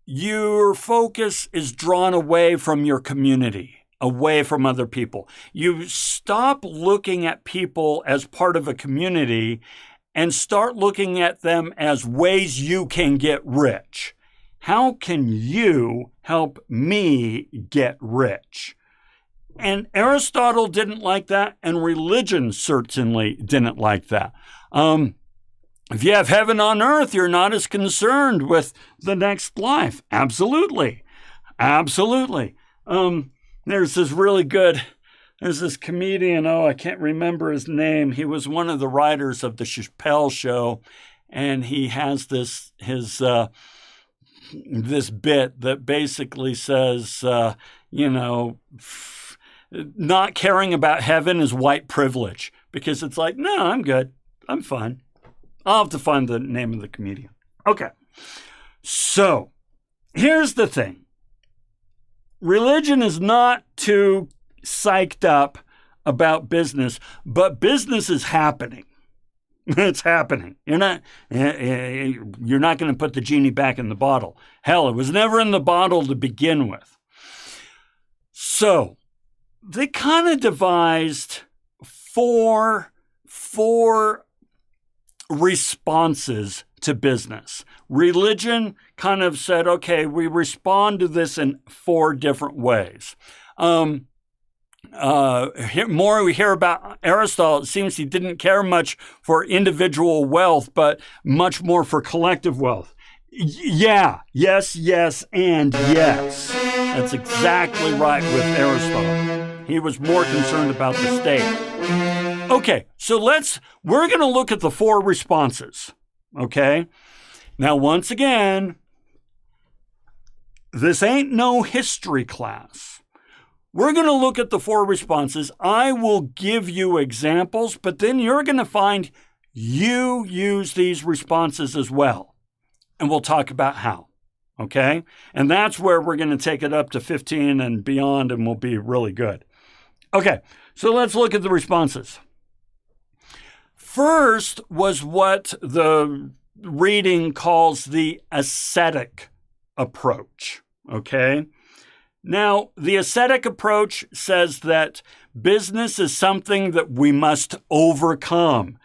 your focus is drawn away from your community, away from other people. You stop looking at people as part of a community and start looking at them as ways you can get rich. How can you help me get rich? And Aristotle didn't like that, and religion certainly didn't like that. If you have heaven on earth, you're not as concerned with the next life. Absolutely. Absolutely. There's this comedian, I can't remember his name. He was one of the writers of the Chappelle Show, and he has this bit that basically says, not caring about heaven is white privilege, because it's like, no, I'm good. I'm fine. I'll have to find the name of the comedian. Okay. So here's the thing. Religion is not too psyched up about business, but business is happening. It's happening. You're not going to put the genie back in the bottle. Hell, it was never in the bottle to begin with. So they kind of devised four responses to business. Religion kind of said, okay, we respond to this in 4 different ways. More we hear about Aristotle, it seems he didn't care much for individual wealth, but much more for collective wealth. Yeah, yes, and yes. That's exactly right with Aristotle. He was more concerned about the state. Okay, so we're going to look at the 4 responses, okay? Now, once again, this ain't no history class. We're going to look at the 4 responses. I will give you examples, but then you're going to find you use these responses as well. And we'll talk about how, okay? And that's where we're going to take it up to 15 and beyond, and we'll be really good. Okay, so let's look at the responses. First was what the reading calls the ascetic approach, okay? Now, the ascetic approach says that business is something that we must overcome.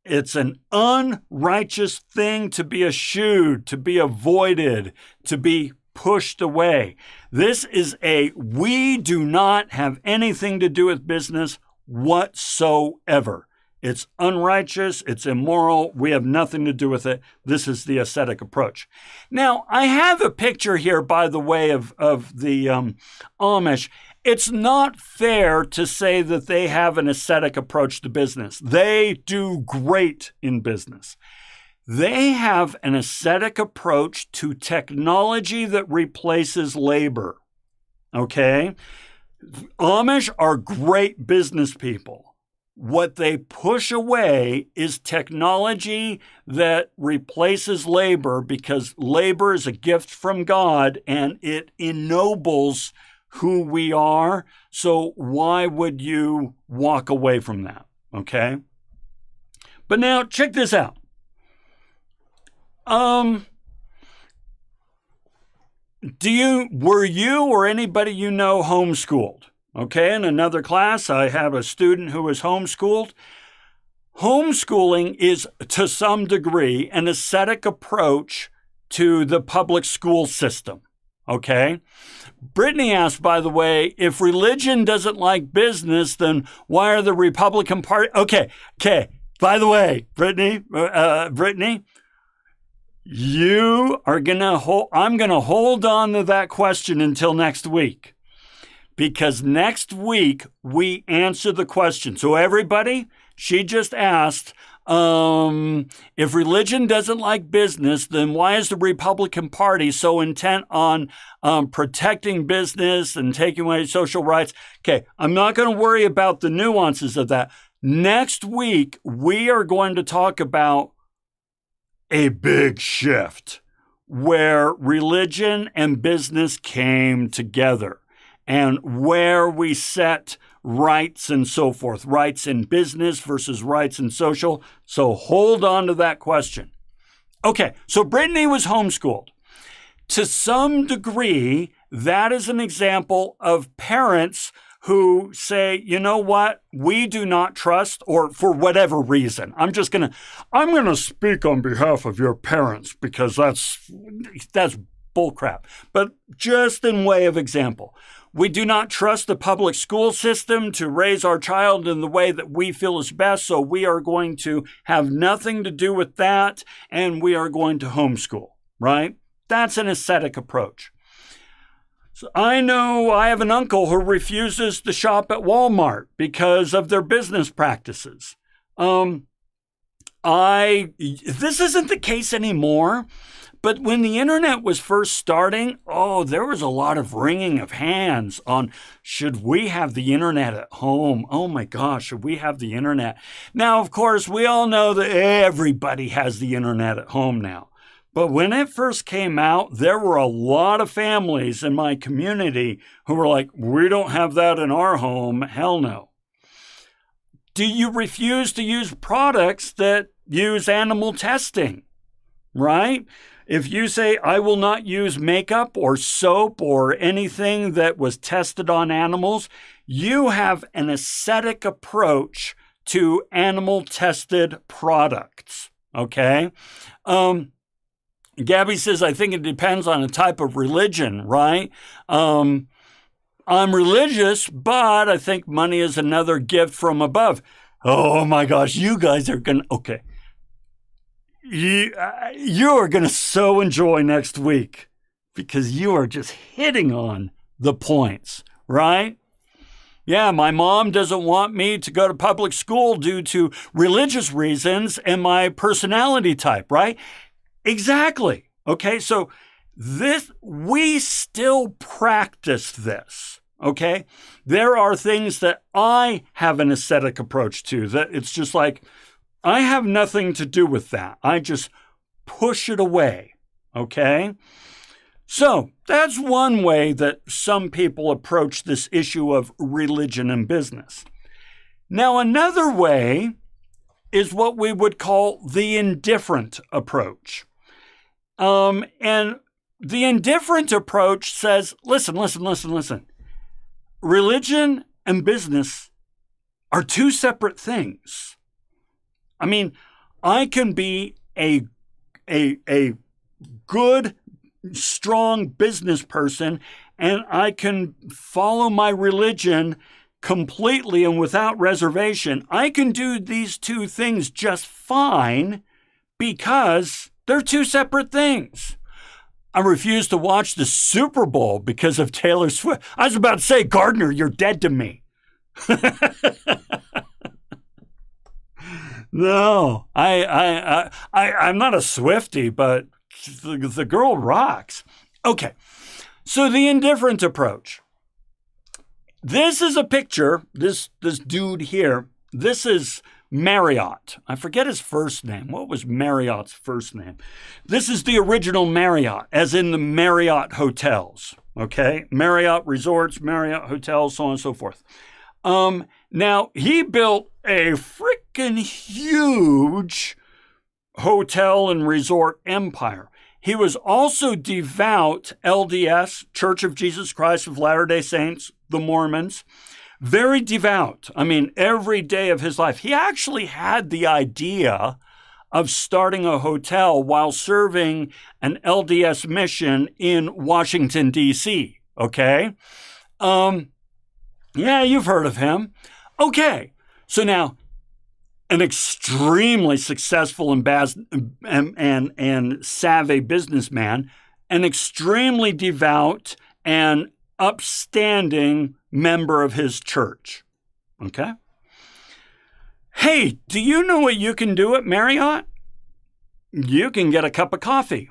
It's an unrighteous thing to be eschewed, to be avoided, to be pushed away. This is we do not have anything to do with business whatsoever. It's unrighteous, it's immoral, we have nothing to do with it. This is the ascetic approach. Now, I have a picture here, by the way, of the Amish. It's not fair to say that they have an ascetic approach to business. They do great in business. They have an ascetic approach to technology that replaces labor. Okay? Amish are great business people. What they push away is technology that replaces labor, because labor is a gift from God and it ennobles who we are. So why would you walk away from that? Okay? But now check this out. Were you or anybody you know homeschooled? Okay, in another class, I have a student who was homeschooled. Homeschooling is, to some degree, an ascetic approach to the public school system. Okay? Brittany asked, by the way, if religion doesn't like business, then why are the Republican Party? Okay. By the way, Brittany, I'm going to hold on to that question until next week. Because next week, we answer the question. So everybody, she just asked, if religion doesn't like business, then why is the Republican Party so intent on protecting business and taking away social rights? Okay, I'm not going to worry about the nuances of that. Next week, we are going to talk about a big shift where religion and business came together, and where we set rights and so forth, rights in business versus rights in social. So hold on to that question. Okay, so Brittany was homeschooled. To some degree, that is an example of parents who say, you know what, we do not trust, or for whatever reason. I'm going to speak on behalf of your parents because that's bullcrap. But just in way of example, we do not trust the public school system to raise our child in the way that we feel is best, so we are going to have nothing to do with that, and we are going to homeschool, right? That's an ascetic approach. So I know I have an uncle who refuses to shop at Walmart because of their business practices. This isn't the case anymore. But when the internet was first starting, there was a lot of wringing of hands on, should we have the internet at home? Oh my gosh, should we have the internet? Now, of course, we all know that everybody has the internet at home now. But when it first came out, there were a lot of families in my community who were like, we don't have that in our home. Hell no. Do you refuse to use products that use animal testing? Right? If you say, I will not use makeup or soap or anything that was tested on animals, you have an ascetic approach to animal-tested products, okay? Gabby says, I think it depends on the type of religion, right? I'm religious, but I think money is another gift from above. Oh my gosh, you guys are going to, okay. You are going to so enjoy next week because you are just hitting on the points, right? Yeah, my mom doesn't want me to go to public school due to religious reasons and my personality type, right? Exactly. Okay, so we still practice this, okay? There are things that I have an ascetic approach to that it's just like, I have nothing to do with that. I just push it away, okay? So that's one way that some people approach this issue of religion and business. Now, another way is what we would call the indifferent approach. And The indifferent approach says, listen. Religion and business are two separate things. I mean, I can be a good, strong business person, and I can follow my religion completely and without reservation. I can do these two things just fine because they're two separate things. I refuse to watch the Super Bowl because of Taylor Swift. I was about to say, Gardner, you're dead to me. No, I'm not a Swiftie, but the girl rocks. Okay, so the indifferent approach. This is a picture, this dude here, this is Marriott. I forget his first name. What was Marriott's first name? This is the original Marriott, as in the Marriott hotels, okay? Marriott resorts, Marriott hotels, so on and so forth. Now, he built a freaking huge hotel and resort empire. He was also devout LDS, Church of Jesus Christ of Latter-day Saints, the Mormons. Very devout. I mean, every day of his life. He actually had the idea of starting a hotel while serving an LDS mission in Washington, D.C., okay? Yeah, you've heard of him. Okay, so now, an extremely successful and savvy businessman, an extremely devout and upstanding member of his church. Okay? Hey, do you know what you can do at Marriott? You can get a cup of coffee.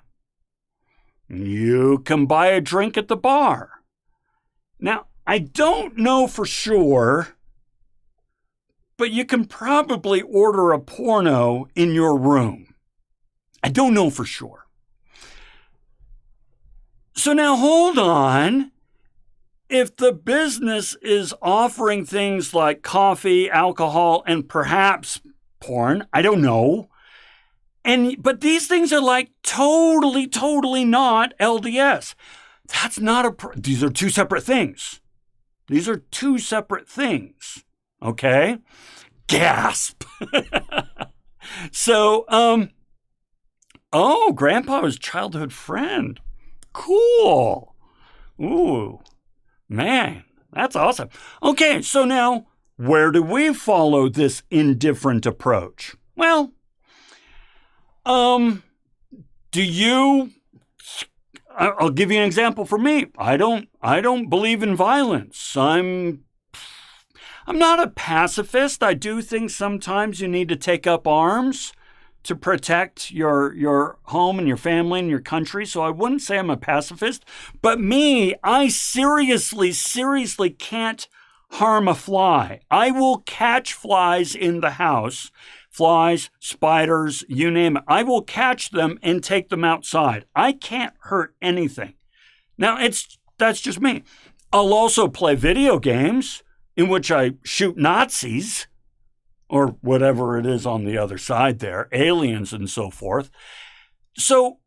You can buy a drink at the bar. Now, I don't know for sure, but you can probably order a porno in your room. I don't know for sure. So now hold on. If the business is offering things like coffee, alcohol, and perhaps porn, I don't know. But these things are like totally not LDS. That's not these are two separate things. These are two separate things. Okay? Gasp. So, Grandpa's childhood friend. Cool. Ooh, man, that's awesome. Okay, so now, where do we follow this indifferent approach? Well, I'll give you an example for me. I don't believe in violence. I'm not a pacifist. I do think sometimes you need to take up arms to protect your home and your family and your country. So I wouldn't say I'm a pacifist. But me, I seriously can't harm a fly. I will catch flies in the house. Flies, spiders, you name it. I will catch them and take them outside. I can't hurt anything. Now, that's just me. I'll also play video games in which I shoot Nazis or whatever it is on the other side there, aliens and so forth. So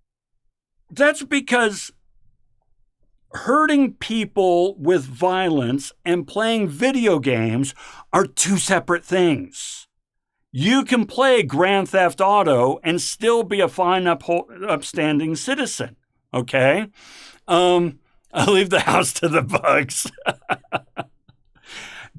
that's because hurting people with violence and playing video games are two separate things. You can play Grand Theft Auto and still be a fine, upstanding citizen, okay? I leave the house to the bugs.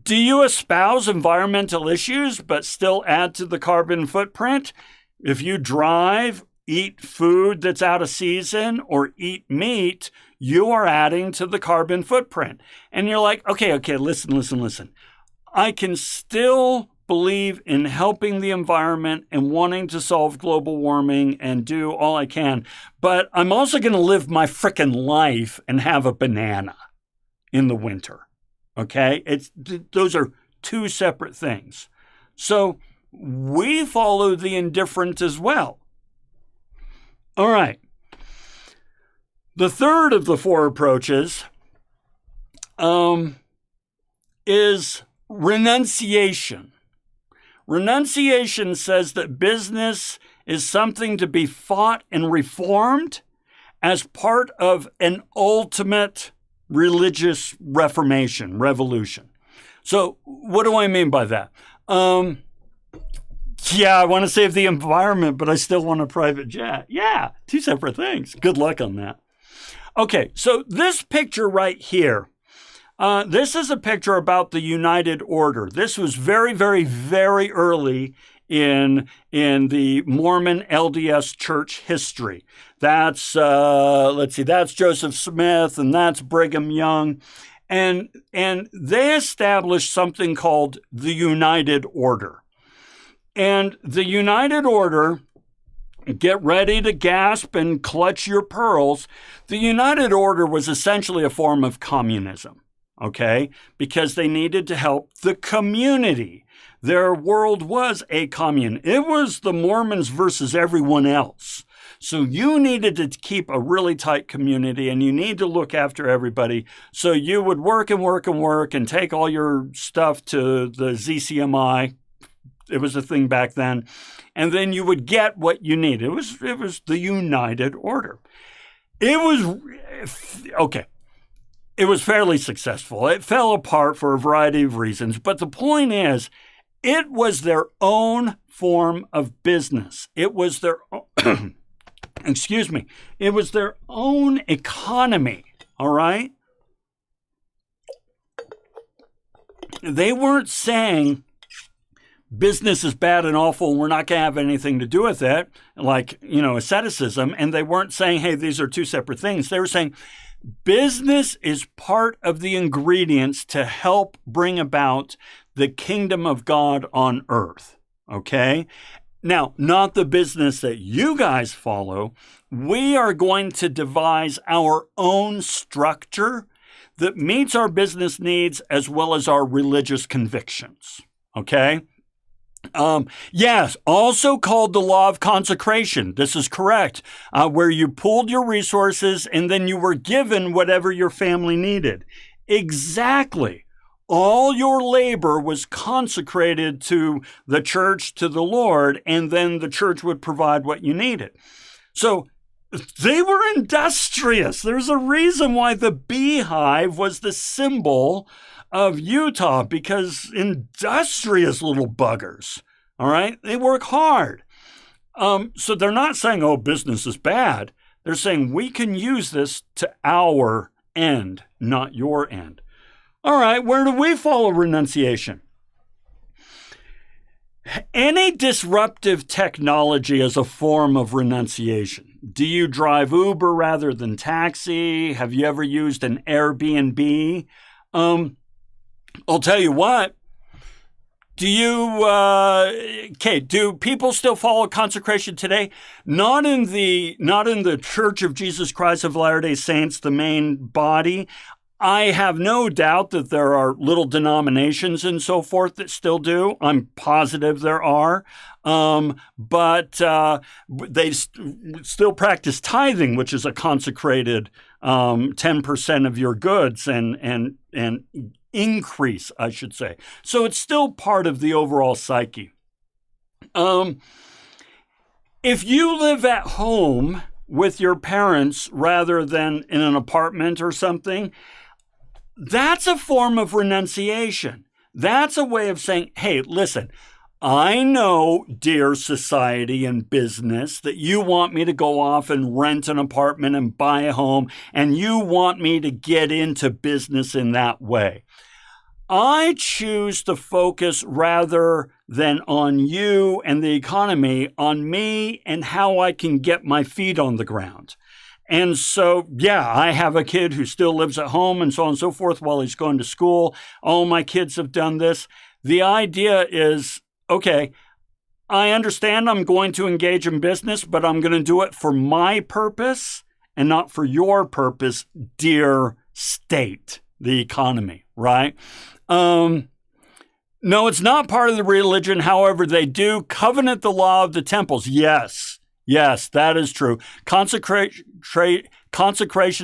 Do you espouse environmental issues but still add to the carbon footprint? If you drive, eat food that's out of season, or eat meat, you are adding to the carbon footprint. And you're like, okay, listen. I can still believe in helping the environment and wanting to solve global warming and do all I can, but I'm also going to live my frickin' life and have a banana in the winter. Okay? Those are two separate things. So we follow the indifferent as well. All right. The third of the four approaches is renunciation. Renunciation says that business is something to be fought and reformed, as part of an ultimate religious revolution. So what do I mean by that? Yeah, I want to save the environment, but I still want a private jet. Yeah, two separate things. Good luck on that. Okay, so this picture right here, this is a picture about the United Order. This was very, very, very early in the Mormon LDS Church history. That's, that's Joseph Smith, and that's Brigham Young. And they established something called the United Order. And the United Order, get ready to gasp and clutch your pearls. The United Order was essentially a form of communism, okay? Because they needed to help the community. Their world was a commune. It was the Mormons versus everyone else. So you needed to keep a really tight community, and you need to look after everybody. So you would work and work and work and take all your stuff to the ZCMI. It was a thing back then. And then you would get what you needed. It was the United Order. It was fairly successful. It fell apart for a variety of reasons. But the point is, it was their own form of business. It was their it was their own economy, all right? They weren't saying business is bad and awful and we're not going to have anything to do with it, like, asceticism. And they weren't saying, hey, these are two separate things. They were saying business is part of the ingredients to help bring about the kingdom of God on earth, okay? Now, not the business that you guys follow. We are going to devise our own structure that meets our business needs as well as our religious convictions, okay? Yes, also called the law of consecration. This is correct, where you pooled your resources and then you were given whatever your family needed. Exactly. All your labor was consecrated to the church, to the Lord, and then the church would provide what you needed. So they were industrious. There's a reason why the beehive was the symbol of Utah, because industrious little buggers, all right? They work hard. So they're not saying, oh, business is bad. They're saying we can use this to our end, not your end. All right, where do we follow renunciation? Any disruptive technology is a form of renunciation. Do you drive Uber rather than taxi? Have you ever used an Airbnb? I'll tell you what. Do people still follow consecration today? Not in the Church of Jesus Christ of Latter-day Saints, the main body. I have no doubt that there are little denominations and so forth that still do. I'm positive there are. But they still practice tithing, which is a consecrated 10% of your goods and increase, I should say. So it's still part of the overall psyche. If you live at home with your parents rather than in an apartment or something, that's a form of renunciation. That's a way of saying, hey, listen, I know, dear society and business, that you want me to go off and rent an apartment and buy a home, and you want me to get into business in that way. I choose to focus rather than on you and the economy, on me and how I can get my feet on the ground. And so, yeah, I have a kid who still lives at home and so on and so forth while he's going to school. All my kids have done this. The idea is, okay, I understand I'm going to engage in business, but I'm going to do it for my purpose and not for your purpose, dear state, the economy, right? No, it's not part of the religion. However, they do covenant the law of the temples. Yes, that is true. Consecration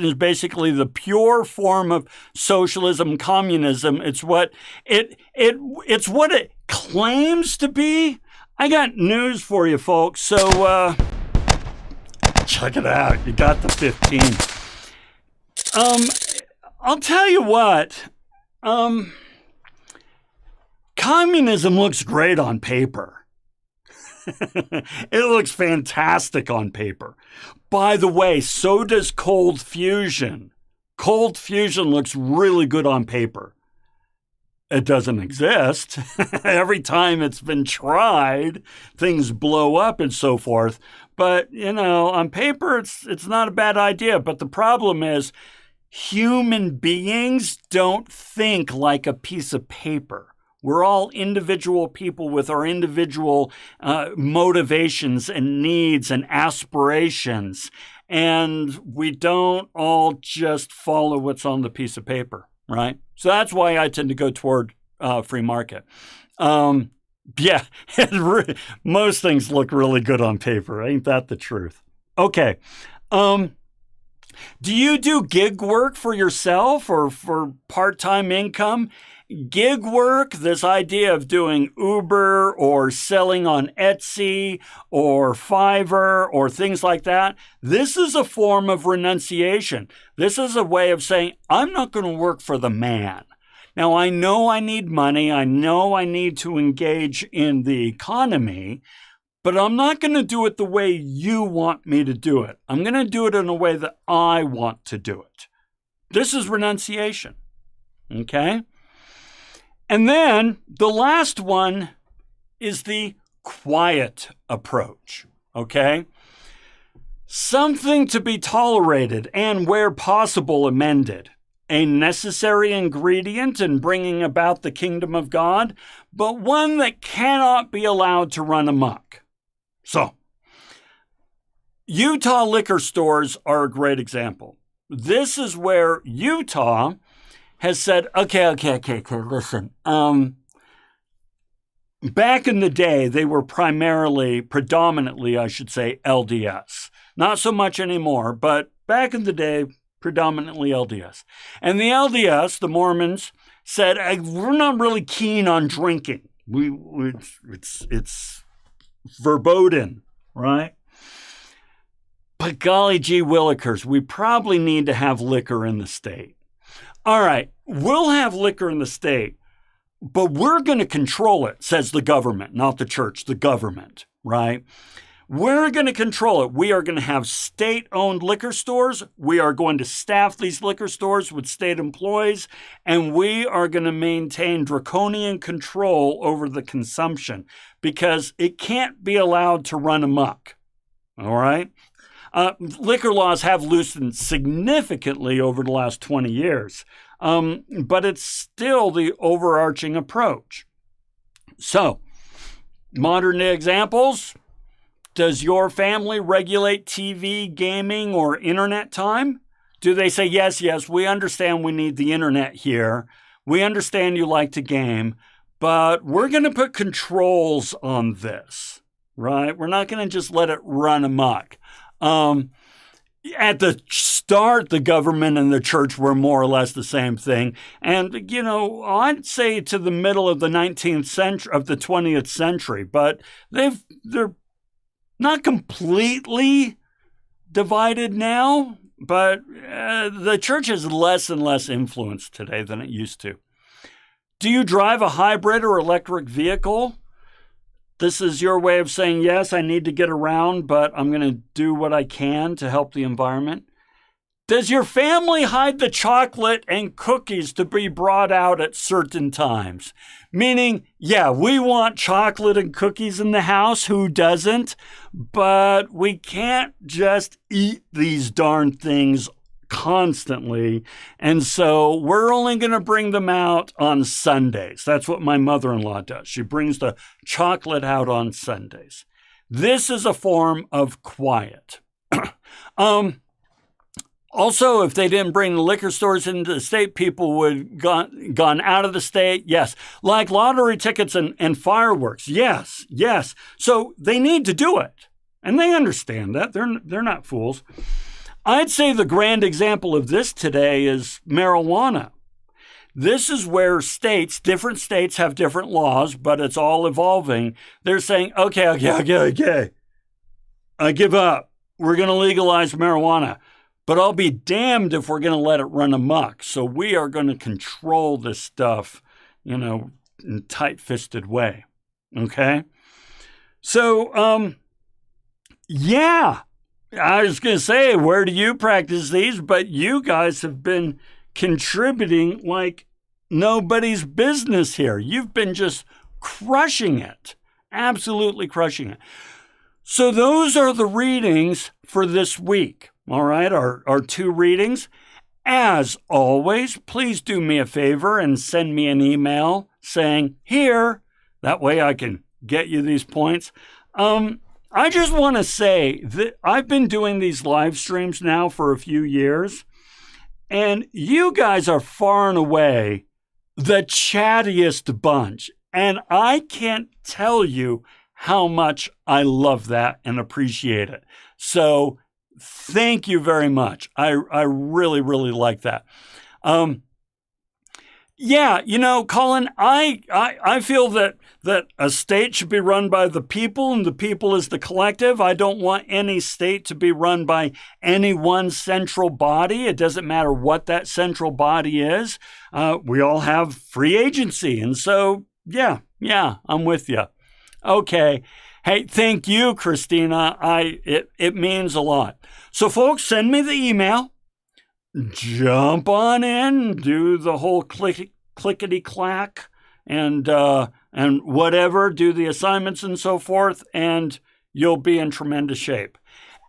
is basically the pure form of socialism, communism. It's what it's what it claims to be. I got news for you, folks. So check it out. You got the 15. I'll tell you what. Communism looks great on paper. It looks fantastic on paper. By the way, so does cold fusion. Cold fusion looks really good on paper. It doesn't exist. Every time it's been tried, things blow up and so forth. But, on paper, it's not a bad idea. But the problem is human beings don't think like a piece of paper. We're all individual people with our individual motivations and needs and aspirations. And we don't all just follow what's on the piece of paper, right? So that's why I tend to go toward free market. Yeah, most things look really good on paper. Ain't that the truth? Okay. Do you do gig work for yourself or for part-time income? Gig work, this idea of doing Uber or selling on Etsy or Fiverr or things like that, this is a form of renunciation. This is a way of saying, I'm not going to work for the man. Now, I know I need money. I know I need to engage in the economy, but I'm not going to do it the way you want me to do it. I'm going to do it in a way that I want to do it. This is renunciation. Okay? And then the last one is the quiet approach, okay? Something to be tolerated and, where possible, amended. A necessary ingredient in bringing about the kingdom of God, but one that cannot be allowed to run amok. So, Utah liquor stores are a great example. This is where Utah has said, okay, listen. Back in the day, they were predominantly, I should say, LDS. Not so much anymore, but back in the day, predominantly LDS. And the LDS, the Mormons, said, we're not really keen on drinking. It's verboten, right? But golly gee willikers, we probably need to have liquor in the state. All right, we'll have liquor in the state, but we're going to control it, says the government, not the church, the government, right? We're going to control it. We are going to have state-owned liquor stores. We are going to staff these liquor stores with state employees, and we are going to maintain draconian control over the consumption because it can't be allowed to run amok, all right? Liquor laws have loosened significantly over the last 20 years, but it's still the overarching approach. So, modern day examples. Does your family regulate TV, gaming, or internet time? Do they say, yes, we understand we need the internet here. We understand you like to game, but we're going to put controls on this, right? We're not going to just let it run amok. At the start, the government and the church were more or less the same thing. And, I'd say to the middle of the 19th century, of the 20th century, but they're not completely divided now, but the church has less and less influence today than it used to. Do you drive a hybrid or electric vehicle? This is your way of saying, yes, I need to get around, but I'm going to do what I can to help the environment. Does your family hide the chocolate and cookies to be brought out at certain times? Meaning, yeah, we want chocolate and cookies in the house. Who doesn't? But we can't just eat these darn things constantly. And so we're only going to bring them out on Sundays. That's what my mother-in-law does. She brings the chocolate out on Sundays. This is a form of quiet. Also, if they didn't bring the liquor stores into the state, people would gone out of the state. Yes. Like lottery tickets and fireworks. Yes. So they need to do it. And they understand that. They're not fools. I'd say the grand example of this today is marijuana. This is where different states have different laws, but it's all evolving. They're saying, okay. I give up. we're going to legalize marijuana. But I'll be damned if we're going to let it run amok. So we are going to control this stuff, in a tight-fisted way. Okay? So, yeah. I was going to say, where do you practice these? But you guys have been contributing like nobody's business here. You've been just crushing it. Absolutely crushing it. So those are the readings for this week. All right, our 2 readings. As always, please do me a favor and send me an email saying, here. That way I can get you these points. I just want to say that I've been doing these live streams now for a few years, and you guys are far and away the chattiest bunch. And I can't tell you how much I love that and appreciate it. So thank you very much. I really, really like that. Yeah, Colin, I feel that a state should be run by the people, and the people is the collective. I don't want any state to be run by any one central body. It doesn't matter what that central body is. We all have free agency. And so, yeah, I'm with you. Okay. Hey, thank you, Christina. It means a lot. So, folks, send me the email. Jump on in, do the whole clickety-clack and whatever, do the assignments and so forth, and you'll be in tremendous shape.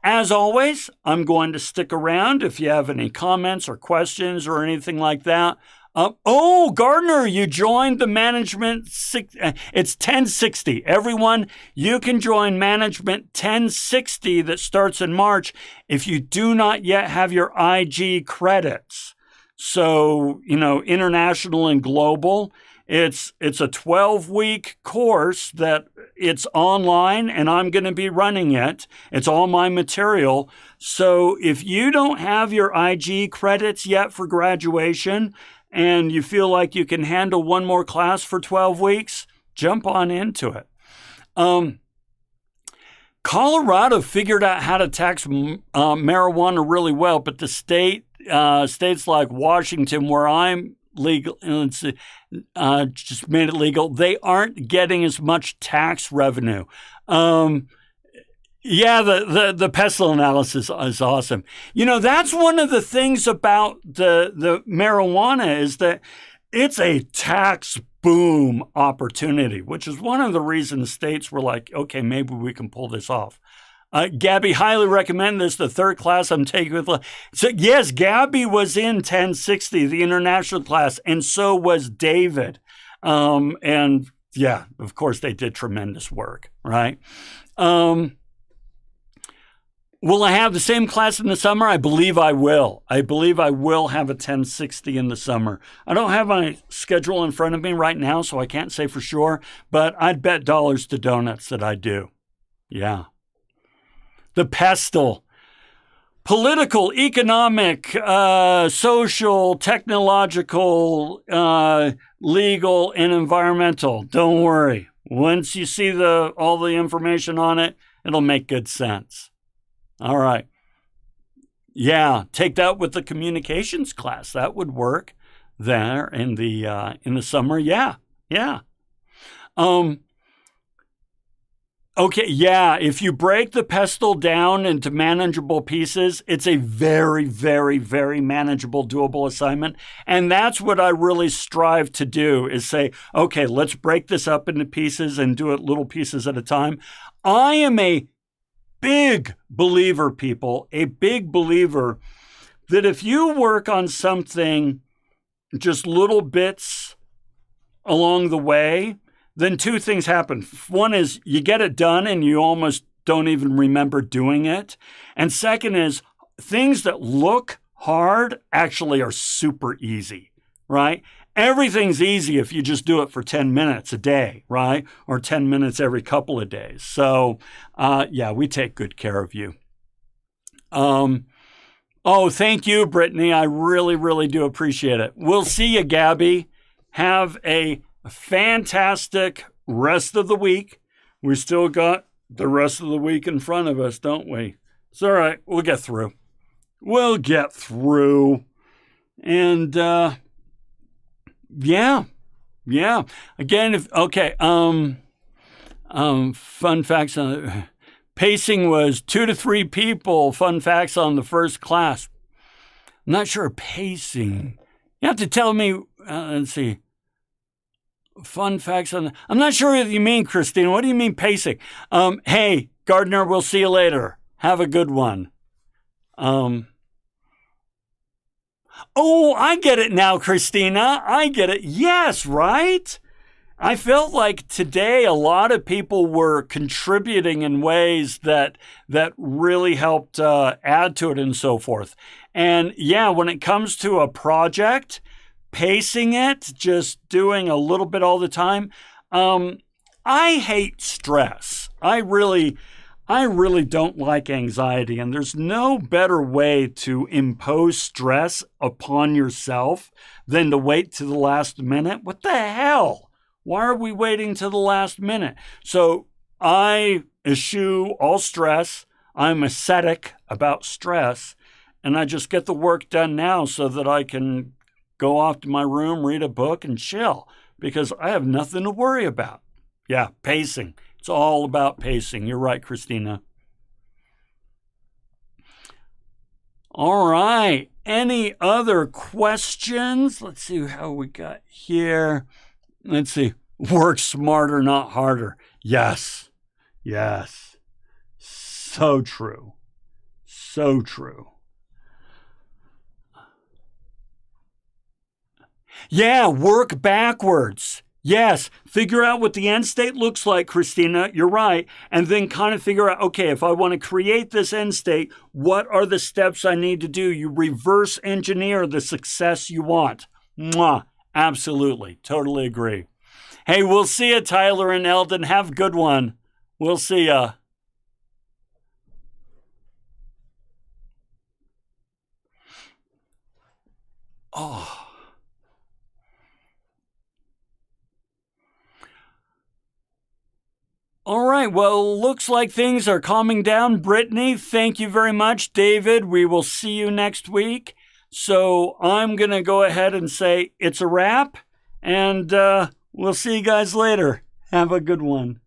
As always, I'm going to stick around if you have any comments or questions or anything like that. Gardner, you joined the management. It's 1060. Everyone, you can join management 1060 that starts in March if you do not yet have your IG credits. So, international and global. It's a 12-week course that it's online, and I'm going to be running it. It's all my material. So if you don't have your IG credits yet for graduation, and you feel like you can handle one more class for 12 weeks, jump on into it. Colorado figured out how to tax marijuana really well, but the states like Washington, where I'm legal, just made it legal, they aren't getting as much tax revenue. Yeah, the pestle analysis is awesome. That's one of the things about the marijuana is that it's a tax boom opportunity, which is one of the reasons states were like, okay, maybe we can pull this off. Gabby, highly recommend this, the 3rd class I'm taking with. So yes, Gabby was in 1060, the international class, and so was David. And yeah, of course, they did tremendous work, right? Will I have the same class in the summer? I believe I will. I believe I will have a 1060 in the summer. I don't have my schedule in front of me right now, so I can't say for sure, but I'd bet dollars to donuts that I do. Yeah. The pestle. Political, economic, social, technological, legal, and environmental. Don't worry. Once you see all the information on it, it'll make good sense. All right. Yeah, take that with the communications class. That would work there in the summer. Yeah. Okay, yeah, if you break the pestle down into manageable pieces, it's a very, very, very manageable, doable assignment. And that's what I really strive to do is say, okay, let's break this up into pieces and do it little pieces at a time. I am a big believer, people, a big believer that if you work on something just little bits along the way, then 2 things happen. One is you get it done and you almost don't even remember doing it. And second is things that look hard actually are super easy, right? Everything's easy if you just do it for 10 minutes a day, right? Or 10 minutes every couple of days. So, yeah, we take good care of you. Thank you, Brittany. I really, really do appreciate it. We'll see you, Gabby. Have a fantastic rest of the week. We still got the rest of the week in front of us, don't we? It's all right. We'll get through. We'll get through. And yeah. Again, fun facts on pacing was 2 to 3 people. Fun facts on the first class. I'm not sure pacing. You have to tell me. Let's see. Fun facts on. I'm not sure what you mean, Christina. What do you mean pacing? Hey, Gardner. We'll see you later. Have a good one. Oh, I get it now, Christina. I get it. Yes, right? I felt like today a lot of people were contributing in ways that really helped add to it and so forth. And yeah, when it comes to a project, pacing it, just doing a little bit all the time, I hate stress. I really don't like anxiety, and there's no better way to impose stress upon yourself than to wait to the last minute. What the hell? Why are we waiting to the last minute? So I eschew all stress. I'm ascetic about stress, and I just get the work done now so that I can go off to my room, read a book, and chill because I have nothing to worry about. Yeah, pacing. It's all about pacing. You're right, Christina. All right. Any other questions? Let's see how we got here. Let's see. Work smarter, not harder. Yes. So true. So true. Yeah, work backwards. Yes, figure out what the end state looks like, Christina. You're right. And then kind of figure out, okay, if I want to create this end state, what are the steps I need to do? You reverse engineer the success you want. Mwah. Absolutely. Totally agree. Hey, we'll see you, Tyler and Eldon. Have a good one. We'll see ya. Oh. All right, well, looks like things are calming down. Brittany, thank you very much. David, we will see you next week. So I'm going to go ahead and say it's a wrap, and we'll see you guys later. Have a good one.